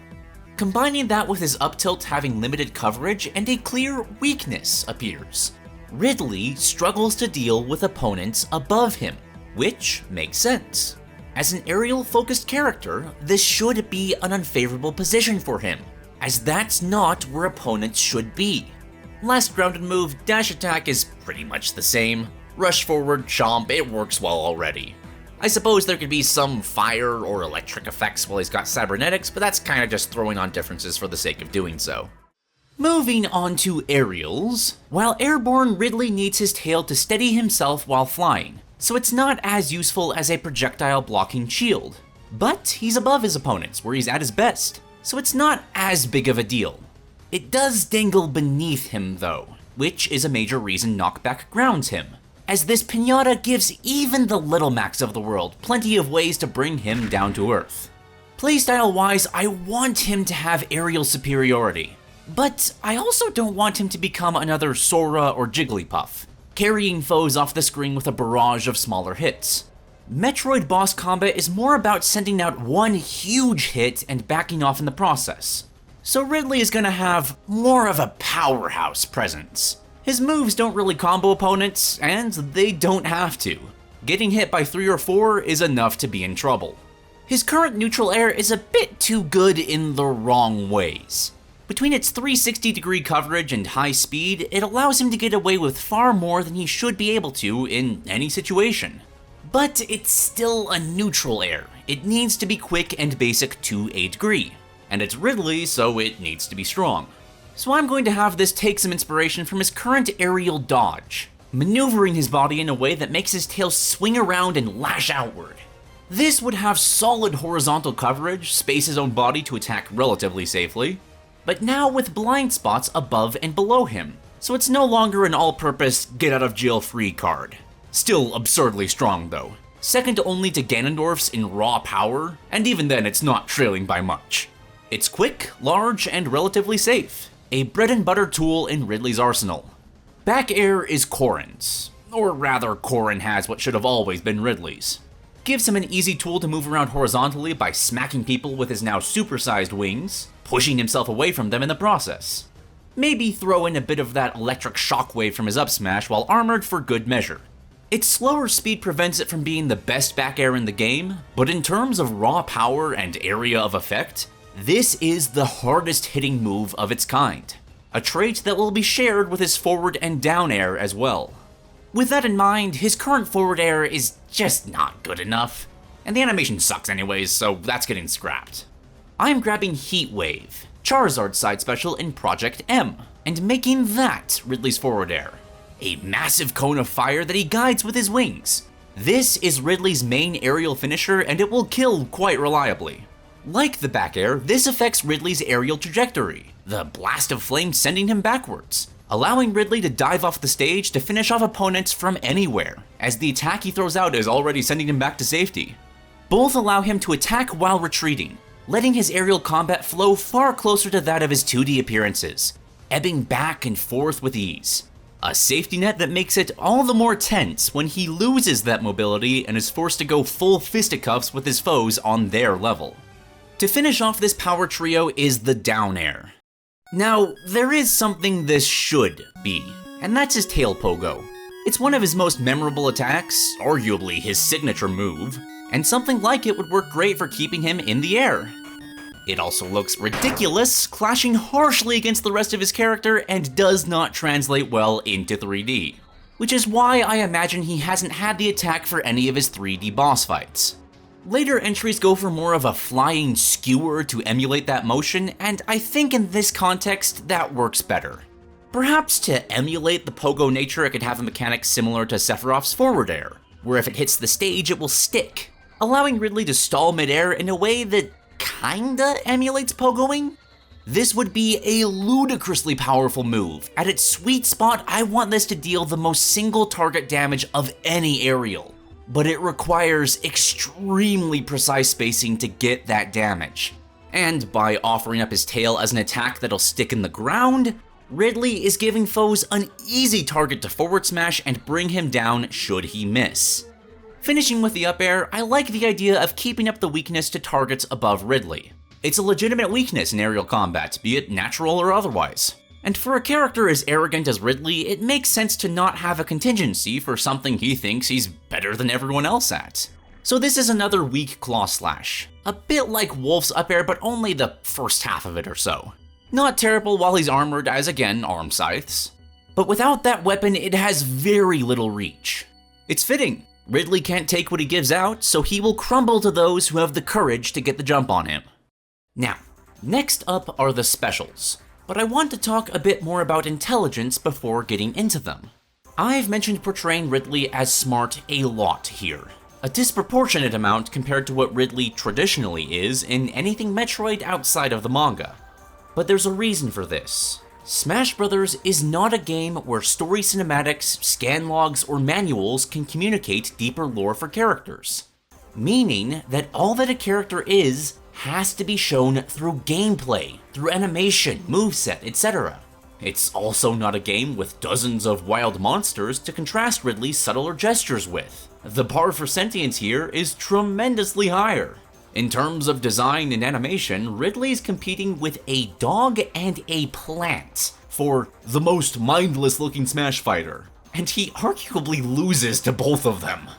Combining that with his up tilt having limited coverage and a clear weakness appears. Ridley struggles to deal with opponents above him, which makes sense. As an aerial-focused character, this should be an unfavorable position for him, as that's not where opponents should be. Last grounded move, dash attack, is pretty much the same. Rush forward, chomp, it works well already. I suppose there could be some fire or electric effects while he's got cybernetics, but that's kinda just throwing on differences for the sake of doing so. Moving on to aerials, while airborne, Ridley needs his tail to steady himself while flying, so it's not as useful as a projectile blocking shield. But he's above his opponents, where he's at his best, so it's not as big of a deal. It does dangle beneath him though, which is a major reason knockback grounds him, as this piñata gives even the Little Macs of the world plenty of ways to bring him down to earth. Playstyle-wise, I want him to have aerial superiority, but I also don't want him to become another Sora or Jigglypuff, carrying foes off the screen with a barrage of smaller hits. Metroid boss combat is more about sending out one huge hit and backing off in the process, so Ridley is gonna have more of a powerhouse presence. His moves don't really combo opponents, and they don't have to. Getting hit by 3 or 4 is enough to be in trouble. His current neutral air is a bit too good in the wrong ways. Between its 360-degree coverage and high speed, it allows him to get away with far more than he should be able to in any situation. But it's still a neutral air. It needs to be quick and basic to a degree. And it's Ridley, so it needs to be strong. So I'm going to have this take some inspiration from his current aerial dodge, maneuvering his body in a way that makes his tail swing around and lash outward. This would have solid horizontal coverage, space his own body to attack relatively safely, but now with blind spots above and below him, so it's no longer an all-purpose get-out-of-jail-free card. Still absurdly strong though, second only to Ganondorf's in raw power, and even then it's not trailing by much. It's quick, large, and relatively safe. A bread-and-butter tool in Ridley's arsenal. Back air is Corrin's, or rather Corrin has what should have always been Ridley's. Gives him an easy tool to move around horizontally by smacking people with his now supersized wings, pushing himself away from them in the process. Maybe throw in a bit of that electric shockwave from his up smash while armored for good measure. Its slower speed prevents it from being the best back air in the game, but in terms of raw power and area of effect, this is the hardest hitting move of its kind, a trait that will be shared with his forward and down air as well. With that in mind, his current forward air is just not good enough, and the animation sucks anyways, so that's getting scrapped. I'm grabbing Heat Wave, Charizard's side special in Project M, and making that Ridley's forward air, a massive cone of fire that he guides with his wings. This is Ridley's main aerial finisher, and it will kill quite reliably. Like the back air, this affects Ridley's aerial trajectory, the blast of flame sending him backwards, allowing Ridley to dive off the stage to finish off opponents from anywhere, as the attack he throws out is already sending him back to safety. Both allow him to attack while retreating, letting his aerial combat flow far closer to that of his 2D appearances, ebbing back and forth with ease. A safety net that makes it all the more tense when he loses that mobility and is forced to go full fisticuffs with his foes on their level. To finish off this power trio is the down air. Now, there is something this should be, and that's his tail pogo. It's one of his most memorable attacks, arguably his signature move, and something like it would work great for keeping him in the air. It also looks ridiculous, clashing harshly against the rest of his character and does not translate well into 3D, which is why I imagine he hasn't had the attack for any of his 3D boss fights. Later entries go for more of a flying skewer to emulate that motion, and I think in this context that works better. Perhaps to emulate the pogo nature, it could have a mechanic similar to Sephiroth's forward air, where if it hits the stage it will stick, allowing Ridley to stall midair in a way that kinda emulates pogoing. This would be a ludicrously powerful move. At its sweet spot, I want this to deal the most single target damage of any aerial, but it requires extremely precise spacing to get that damage. And by offering up his tail as an attack that'll stick in the ground, Ridley is giving foes an easy target to forward smash and bring him down should he miss. Finishing with the up air, I like the idea of keeping up the weakness to targets above Ridley. It's a legitimate weakness in aerial combat, be it natural or otherwise. And for a character as arrogant as Ridley, it makes sense to not have a contingency for something he thinks he's better than everyone else at. So this is another weak claw slash. A bit like Wolf's up air, but only the first half of it or so. Not terrible while he's armored as, again, arm scythes. But without that weapon, it has very little reach. It's fitting. Ridley can't take what he gives out, so he will crumble to those who have the courage to get the jump on him. Now, next up are the specials, but I want to talk a bit more about intelligence before getting into them. I've mentioned portraying Ridley as smart a lot here, a disproportionate amount compared to what Ridley traditionally is in anything Metroid outside of the manga. But there's a reason for this. Smash Bros. Is not a game where story cinematics, scan logs, or manuals can communicate deeper lore for characters. Meaning that all that a character is has to be shown through gameplay, through animation, moveset, etc. It's also not a game with dozens of wild monsters to contrast Ridley's subtler gestures with. The bar for sentience here is tremendously higher. In terms of design and animation, Ridley's competing with a dog and a plant for the most mindless looking Smash fighter, and he arguably loses to both of them.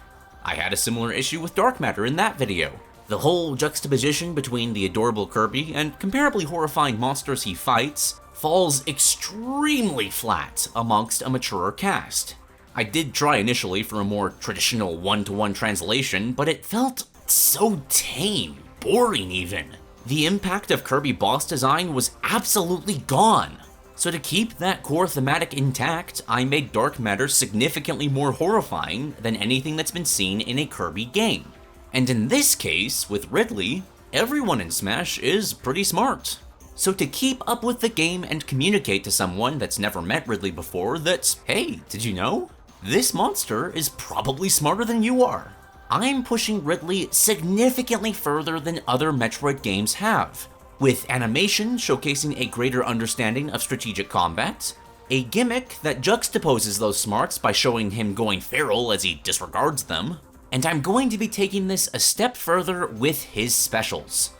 I had a similar issue with Dark Matter in that video. The whole juxtaposition between the adorable Kirby and comparably horrifying monsters he fights falls extremely flat amongst a maturer cast. I did try initially for a more traditional one-to-one translation, but it felt so tame, boring even. The impact of Kirby boss design was absolutely gone. So to keep that core thematic intact, I made Dark Matter significantly more horrifying than anything that's been seen in a Kirby game. And in this case, with Ridley, everyone in Smash is pretty smart. So to keep up with the game and communicate to someone that's never met Ridley before that, hey, did you know? This monster is probably smarter than you are. I'm pushing Ridley significantly further than other Metroid games have, with animation showcasing a greater understanding of strategic combat, a gimmick that juxtaposes those smarts by showing him going feral as he disregards them, and I'm going to be taking this a step further with his specials.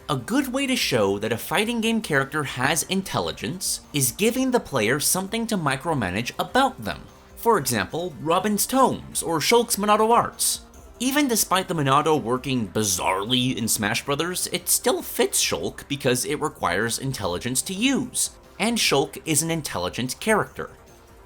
A good way to show that a fighting game character has intelligence is giving the player something to micromanage about them. For example, Robin's Tomes or Shulk's Monado Arts. Even despite the Monado working bizarrely in Smash Bros., it still fits Shulk because it requires intelligence to use, and Shulk is an intelligent character.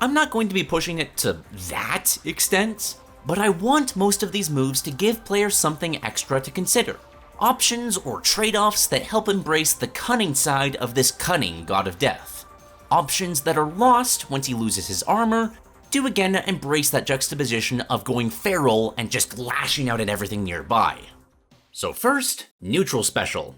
I'm not going to be pushing it to that extent, but I want most of these moves to give players something extra to consider. Options or trade-offs that help embrace the cunning side of this cunning god of death. Options that are lost once he loses his armor, to again embrace that juxtaposition of going feral and just lashing out at everything nearby. So first, Neutral Special.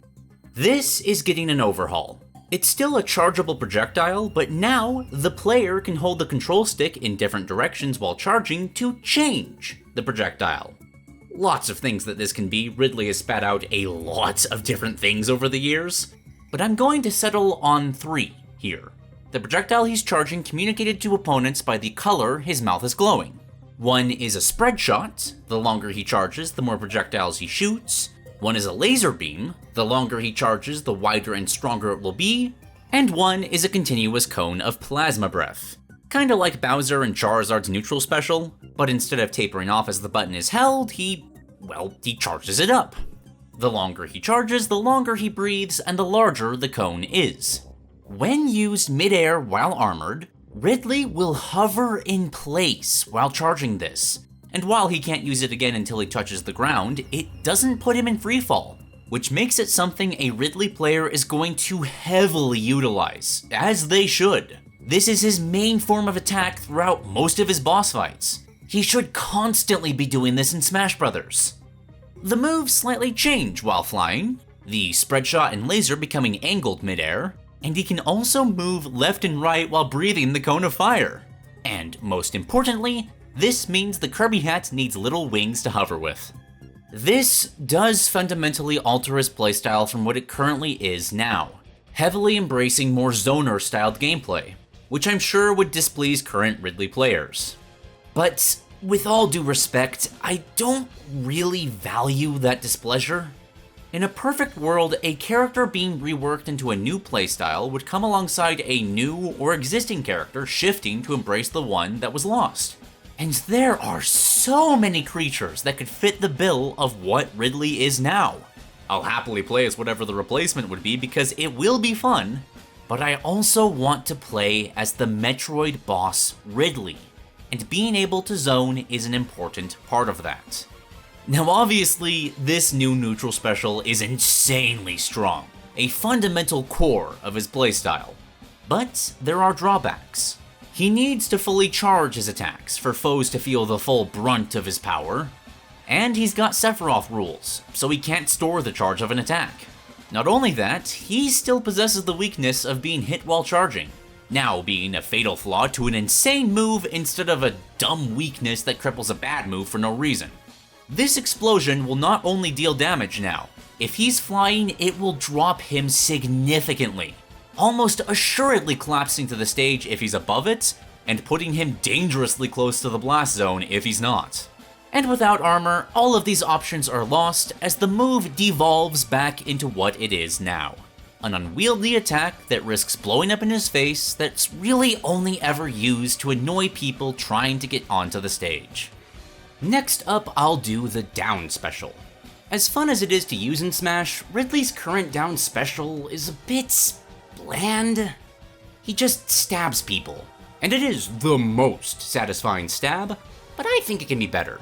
This is getting an overhaul. It's still a chargeable projectile, but now the player can hold the control stick in different directions while charging to change the projectile. lots of things that this can be. Ridley has spat out a lot of different things over the years, but I'm going to settle on 3 here. The projectile he's charging communicated to opponents by the color his mouth is glowing. 1 is a spread shot. The longer he charges, the more projectiles he shoots. 1 is a laser beam. The longer he charges, the wider and stronger it will be. And 1 is a continuous cone of plasma breath. Kinda like Bowser and Charizard's neutral special, but instead of tapering off as the button is held, he charges it up. The longer he charges, the longer he breathes, and the larger the cone is. When used midair while armored, Ridley will hover in place while charging this, and while he can't use it again until he touches the ground, it doesn't put him in freefall, which makes it something a Ridley player is going to heavily utilize, as they should. This is his main form of attack throughout most of his boss fights. He should constantly be doing this in Smash Bros. The moves slightly change while flying, the spread shot and laser becoming angled midair, and he can also move left and right while breathing the cone of fire. And most importantly, this means the Kirby hat needs little wings to hover with. This does fundamentally alter his playstyle from what it currently is now, heavily embracing more zoner-styled gameplay, which I'm sure would displease current Ridley players. But with all due respect, I don't really value that displeasure. In a perfect world, a character being reworked into a new playstyle would come alongside a new or existing character shifting to embrace the one that was lost. And there are so many creatures that could fit the bill of what Ridley is now. I'll happily play as whatever the replacement would be because it will be fun, but I also want to play as the Metroid boss Ridley, and being able to zone is an important part of that. Now obviously, this new neutral special is insanely strong, a fundamental core of his playstyle, but there are drawbacks. He needs to fully charge his attacks for foes to feel the full brunt of his power, and he's got Sephiroth rules, so he can't store the charge of an attack. Not only that, he still possesses the weakness of being hit while charging, now being a fatal flaw to an insane move instead of a dumb weakness that cripples a bad move for no reason. This explosion will not only deal damage now, if he's flying, it will drop him significantly, almost assuredly collapsing to the stage if he's above it, and putting him dangerously close to the blast zone if he's not. And without armor, all of these options are lost as the move devolves back into what it is now. An unwieldy attack that risks blowing up in his face that's really only ever used to annoy people trying to get onto the stage. Next up, I'll do the down special. As fun as it is to use in Smash, Ridley's current down special is a bit bland. He just stabs people, and it is the most satisfying stab, but I think it can be better.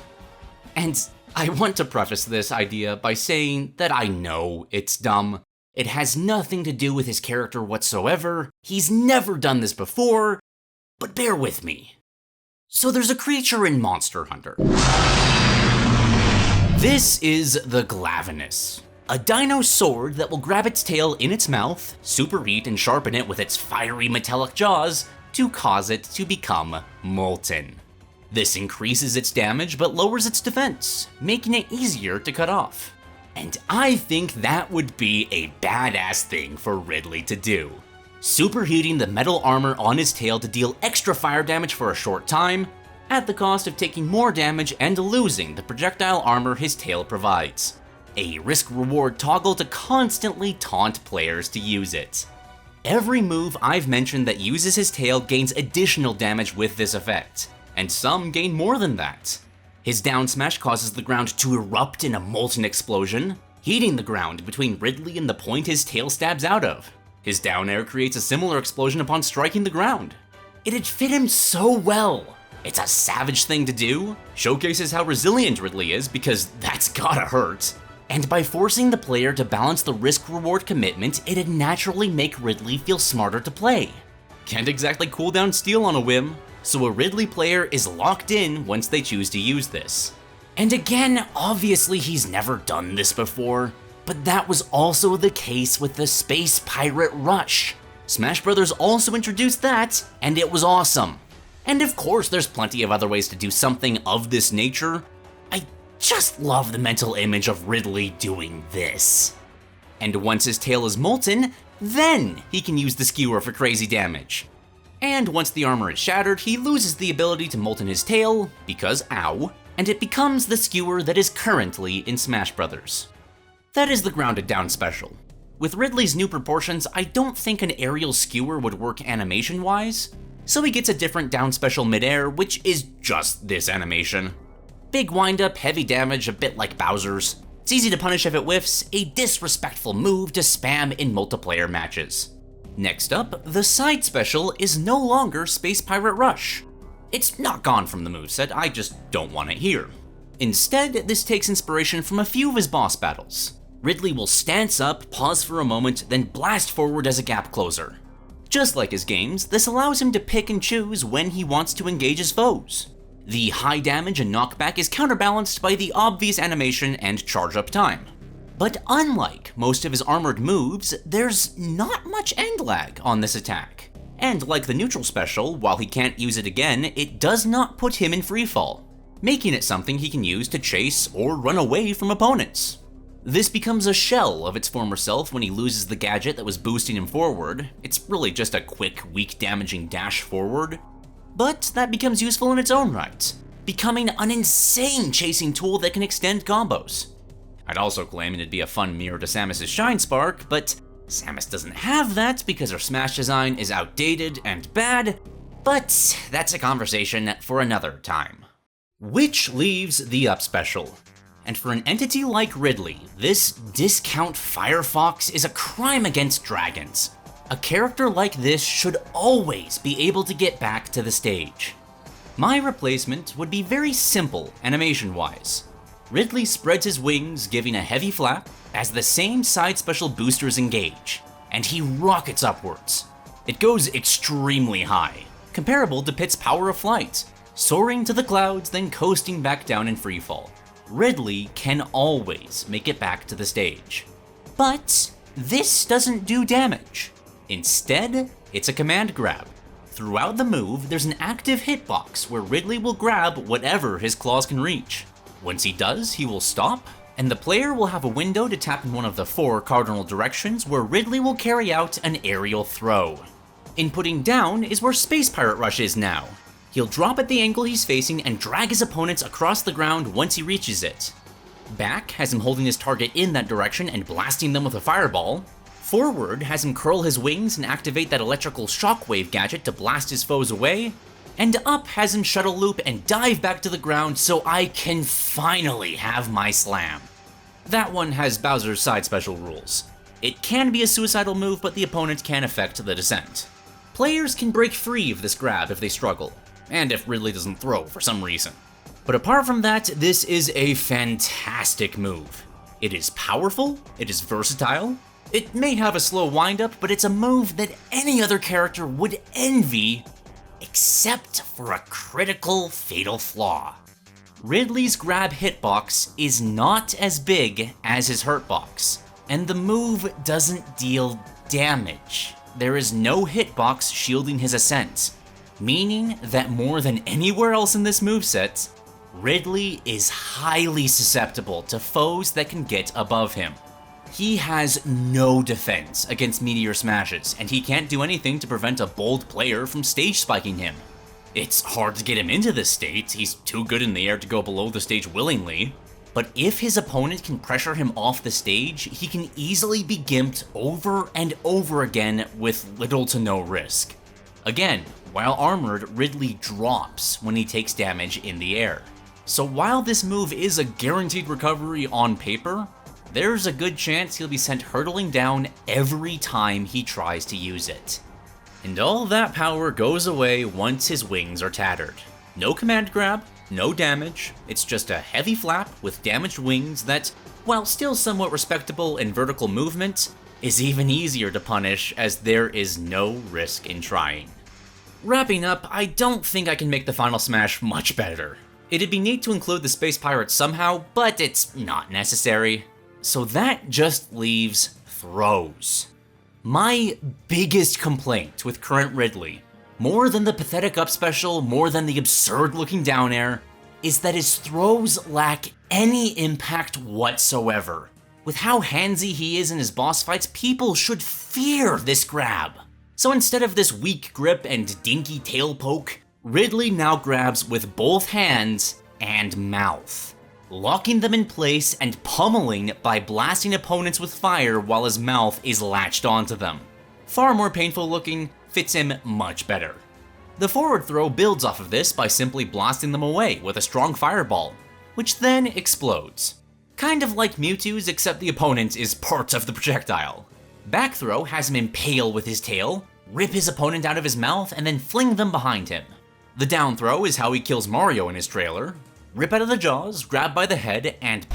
And I want to preface this idea by saying that I know it's dumb. It has nothing to do with his character whatsoever, he's never done this before, but bear with me. So there's a creature in Monster Hunter. This is the 𝒂𝒔𝒕𝒉, a dino sword that will grab its tail in its mouth, superheat and sharpen it with its fiery metallic jaws to cause it to become molten. This increases its damage but lowers its defense, making it easier to cut off. And I think that would be a badass thing for Ridley to do. Superheating the metal armor on his tail to deal extra fire damage for a short time, at the cost of taking more damage and losing the projectile armor his tail provides. A risk-reward toggle to constantly taunt players to use it. Every move I've mentioned that uses his tail gains additional damage with this effect, and some gain more than that. His down smash causes the ground to erupt in a molten explosion, heating the ground between Ridley and the point his tail stabs out of. His down air creates a similar explosion upon striking the ground. It'd fit him so well. It's a savage thing to do, showcases how resilient Ridley is because that's gotta hurt. And by forcing the player to balance the risk-reward commitment, it'd naturally make Ridley feel smarter to play. Can't exactly cool down steel on a whim, so a Ridley player is locked in once they choose to use this. And again, obviously he's never done this before, but that was also the case with the Space Pirate Rush. Smash Bros. Also introduced that, and it was awesome. And of course there's plenty of other ways to do something of this nature. I just love the mental image of Ridley doing this. And once his tail is molten, then he can use the skewer for crazy damage. And once the armor is shattered, he loses the ability to molten his tail, because ow, and it becomes the skewer that is currently in Smash Bros. That is the grounded down special. With Ridley's new proportions, I don't think an aerial skewer would work animation-wise, so he gets a different down special midair, which is just this animation. Big windup, heavy damage, a bit like Bowser's. It's easy to punish if it whiffs, a disrespectful move to spam in multiplayer matches. Next up, the side special is no longer Space Pirate Rush. It's not gone from the moveset, I just don't want it here. Instead, this takes inspiration from a few of his boss battles. Ridley will stance up, pause for a moment, then blast forward as a gap closer. Just like his games, this allows him to pick and choose when he wants to engage his foes. The high damage and knockback is counterbalanced by the obvious animation and charge up time. But unlike most of his armored moves, there's not much end lag on this attack. And like the neutral special, while he can't use it again, it does not put him in freefall, making it something he can use to chase or run away from opponents. This becomes a shell of its former self when he loses the gadget that was boosting him forward. It's really just a quick, weak damaging dash forward. But that becomes useful in its own right, becoming an insane chasing tool that can extend combos. I'd also claim it'd be a fun mirror to Samus's Shine Spark, but Samus doesn't have that because her Smash design is outdated and bad, but that's a conversation for another time. Which leaves the up special. And for an entity like Ridley, this discount Firefox is a crime against dragons. A character like this should always be able to get back to the stage. My replacement would be very simple animation-wise. Ridley spreads his wings, giving a heavy flap, as the same side special boosters engage, and he rockets upwards. It goes extremely high, comparable to Pit's power of flight, soaring to the clouds, then coasting back down in freefall. Ridley can always make it back to the stage. But this doesn't do damage. Instead, it's a command grab. Throughout the move, there's an active hitbox where Ridley will grab whatever his claws can reach. Once he does, he will stop, and the player will have a window to tap in one of the 4 cardinal directions where Ridley will carry out an aerial throw. Inputting down is where Space Pirate Rush is now. He'll drop at the angle he's facing and drag his opponents across the ground once he reaches it. Back has him holding his target in that direction and blasting them with a fireball. Forward has him curl his wings and activate that electrical shockwave gadget to blast his foes away. And up has him shuttle loop and dive back to the ground so I can finally have my slam. That one has Bowser's side special rules. It can be a suicidal move, but the opponent can affect the descent. Players can break free of this grab if they struggle, and if Ridley doesn't throw for some reason. But apart from that, this is a fantastic move. It is powerful, it is versatile, it may have a slow windup, but it's a move that any other character would envy, except for a critical fatal flaw. Ridley's grab hitbox is not as big as his hurtbox, and the move doesn't deal damage. There is no hitbox shielding his ascent, meaning that more than anywhere else in this moveset, Ridley is highly susceptible to foes that can get above him. He has no defense against meteor smashes, and he can't do anything to prevent a bold player from stage spiking him. It's hard to get him into this state, he's too good in the air to go below the stage willingly, but if his opponent can pressure him off the stage, he can easily be gimped over and over again with little to no risk. Again, while armored, Ridley drops when he takes damage in the air. So while this move is a guaranteed recovery on paper, there's a good chance he'll be sent hurtling down every time he tries to use it. And all that power goes away once his wings are tattered. No command grab, no damage, it's just a heavy flap with damaged wings that, while still somewhat respectable in vertical movement, is even easier to punish as there is no risk in trying. Wrapping up, I don't think I can make the final smash much better. It'd be neat to include the Space Pirates somehow, but it's not necessary. So that just leaves throws. My biggest complaint with current Ridley, more than the pathetic up special, more than the absurd looking down air, is that his throws lack any impact whatsoever. With how handsy he is in his boss fights, people should fear this grab. So instead of this weak grip and dinky tail poke, Ridley now grabs with both hands and mouth, locking them in place and pummeling by blasting opponents with fire while his mouth is latched onto them. Far more painful looking, fits him much better. The forward throw builds off of this by simply blasting them away with a strong fireball, which then explodes. Kind of like Mewtwo's, except the opponent is part of the projectile. Back throw has him impale with his tail, rip his opponent out of his mouth, and then fling them behind him. The down throw is how he kills Mario in his trailer. Rip out of the jaws, grab by the head, and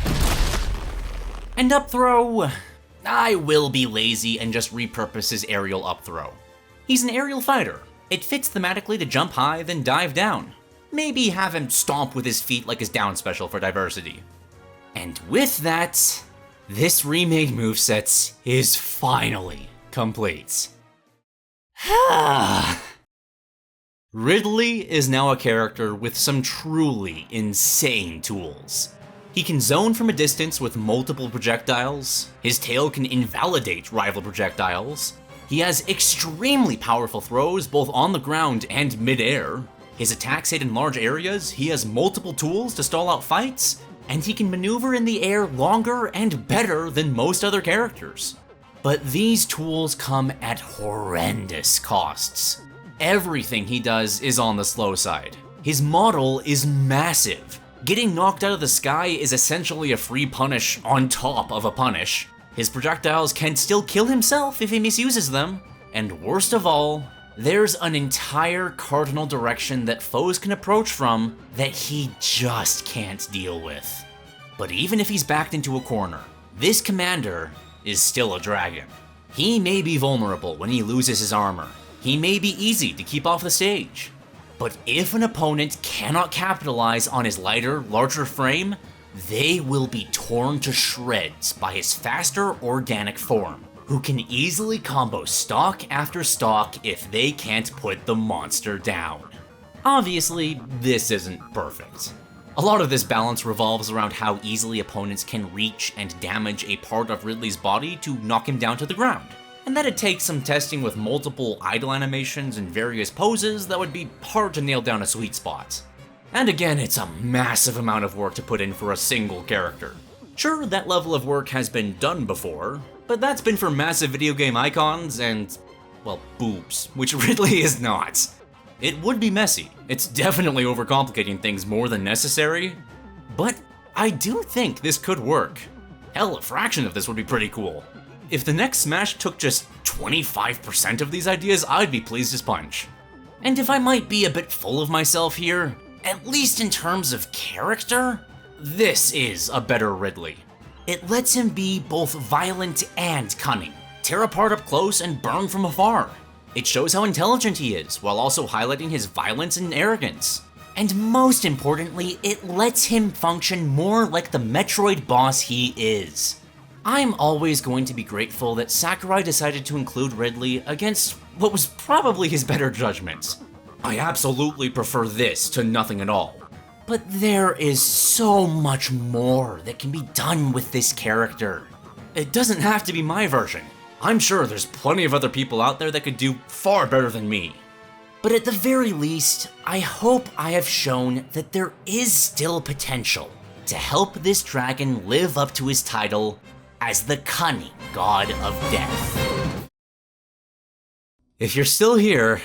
up throw. I will be lazy and just repurpose his aerial up throw. He's an aerial fighter. It fits thematically to jump high, then dive down. Maybe have him stomp with his feet like his down special for diversity. And with that, this remade moveset is finally complete. Ridley is now a character with some truly insane tools. He can zone from a distance with multiple projectiles, his tail can invalidate rival projectiles, he has extremely powerful throws both on the ground and mid-air, his attacks hit in large areas, he has multiple tools to stall out fights, and he can maneuver in the air longer and better than most other characters. But these tools come at horrendous costs. Everything he does is on the slow side. His model is massive. Getting knocked out of the sky is essentially a free punish on top of a punish. His projectiles can still kill himself if he misuses them. And worst of all, there's an entire cardinal direction that foes can approach from that he just can't deal with. But even if he's backed into a corner, this commander is still a dragon. He may be vulnerable when he loses his armor. He may be easy to keep off the stage. But if an opponent cannot capitalize on his lighter, larger frame, they will be torn to shreds by his faster organic form, who can easily combo stock after stock if they can't put the monster down. Obviously, this isn't perfect. A lot of this balance revolves around how easily opponents can reach and damage a part of Ridley's body to knock him down to the ground, and that it takes some testing with multiple idle animations and various poses that would be hard to nail down a sweet spot. And again, it's a massive amount of work to put in for a single character. Sure, that level of work has been done before, but that's been for massive video game icons and, well, boobs, which Ridley is not. It would be messy. It's definitely overcomplicating things more than necessary, but I do think this could work. Hell, a fraction of this would be pretty cool. If the next Smash took just 25% of these ideas, I'd be pleased as punch. And if I might be a bit full of myself here, at least in terms of character, this is a better Ridley. It lets him be both violent and cunning, tear apart up close and burn from afar. It shows how intelligent he is, while also highlighting his violence and arrogance. And most importantly, it lets him function more like the Metroid boss he is. I'm always going to be grateful that Sakurai decided to include Ridley against what was probably his better judgment. I absolutely prefer this to nothing at all. But there is so much more that can be done with this character. It doesn't have to be my version. I'm sure there's plenty of other people out there that could do far better than me. But at the very least, I hope I have shown that there is still potential to help this dragon live up to his title as the cunning god of death. If you're still here,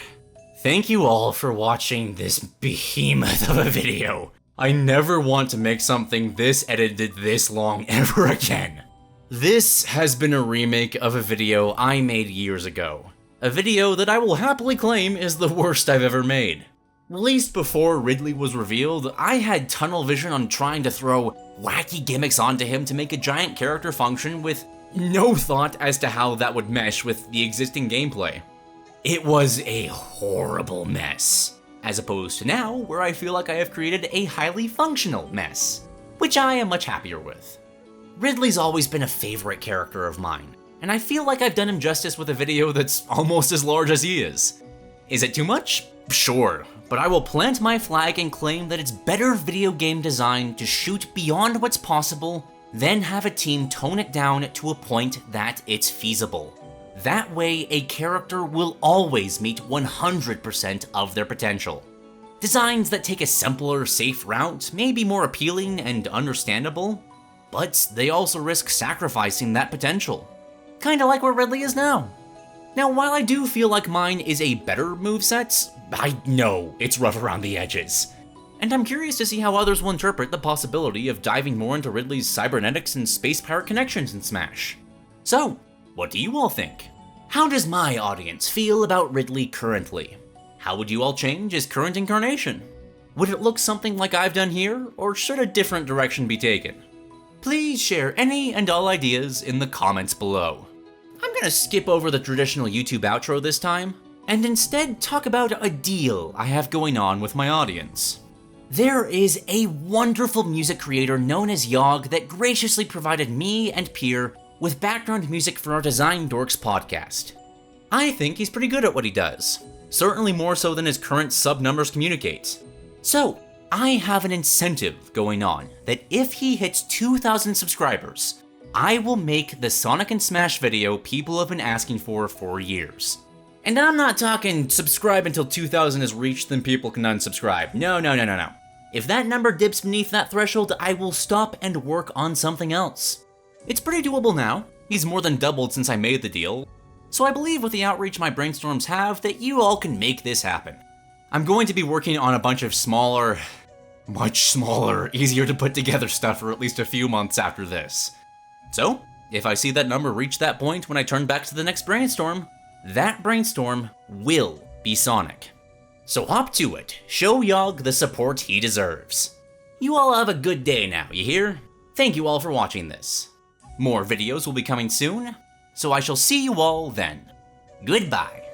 thank you all for watching this behemoth of a video. I never want to make something this edited this long ever again. This has been a remake of a video I made years ago. A video that I will happily claim is the worst I've ever made. Released before Ridley was revealed, I had tunnel vision on trying to throw wacky gimmicks onto him to make a giant character function with no thought as to how that would mesh with the existing gameplay. It was a horrible mess, as opposed to now, where I feel like I have created a highly functional mess, which I am much happier with. Ridley's always been a favorite character of mine, and I feel like I've done him justice with a video that's almost as large as he is. Is it too much? Sure, but I will plant my flag and claim that it's better video game design to shoot beyond what's possible, then have a team tone it down to a point that it's feasible. That way, a character will always meet 100% of their potential. Designs that take a simpler, safe route may be more appealing and understandable, but they also risk sacrificing that potential. Kinda like where Ridley is now. Now, while I do feel like mine is a better moveset, I know it's rough around the edges. And I'm curious to see how others will interpret the possibility of diving more into Ridley's cybernetics and space pirate connections in Smash. So, what do you all think? How does my audience feel about Ridley currently? How would you all change his current incarnation? Would it look something like I've done here, or should a different direction be taken? Please share any and all ideas in the comments below. I'm gonna skip over the traditional YouTube outro this time, and instead talk about a deal I have going on with my audience. There is a wonderful music creator known as 𝒂𝒔𝒕𝒉 that graciously provided me and Peer with background music for our Design Dorks podcast. I think he's pretty good at what he does, certainly more so than his current sub numbers communicate. So, I have an incentive going on that if he hits 2,000 subscribers, I will make the Sonic and Smash video people have been asking for years. And I'm not talking subscribe until 2,000 is reached, then people can unsubscribe. No. If that number dips beneath that threshold, I will stop and work on something else. It's pretty doable now. He's more than doubled since I made the deal. So I believe with the outreach my brainstorms have that you all can make this happen. I'm going to be working on a bunch of smaller, much smaller, easier to put together stuff for at least a few months after this. So, if I see that number reach that point when I turn back to the next brainstorm, that brainstorm will be Sonic. So hop to it, show 𝒂𝒔𝒕𝒉 the support he deserves. You all have a good day now, you hear? Thank you all for watching this. More videos will be coming soon, so I shall see you all then. Goodbye.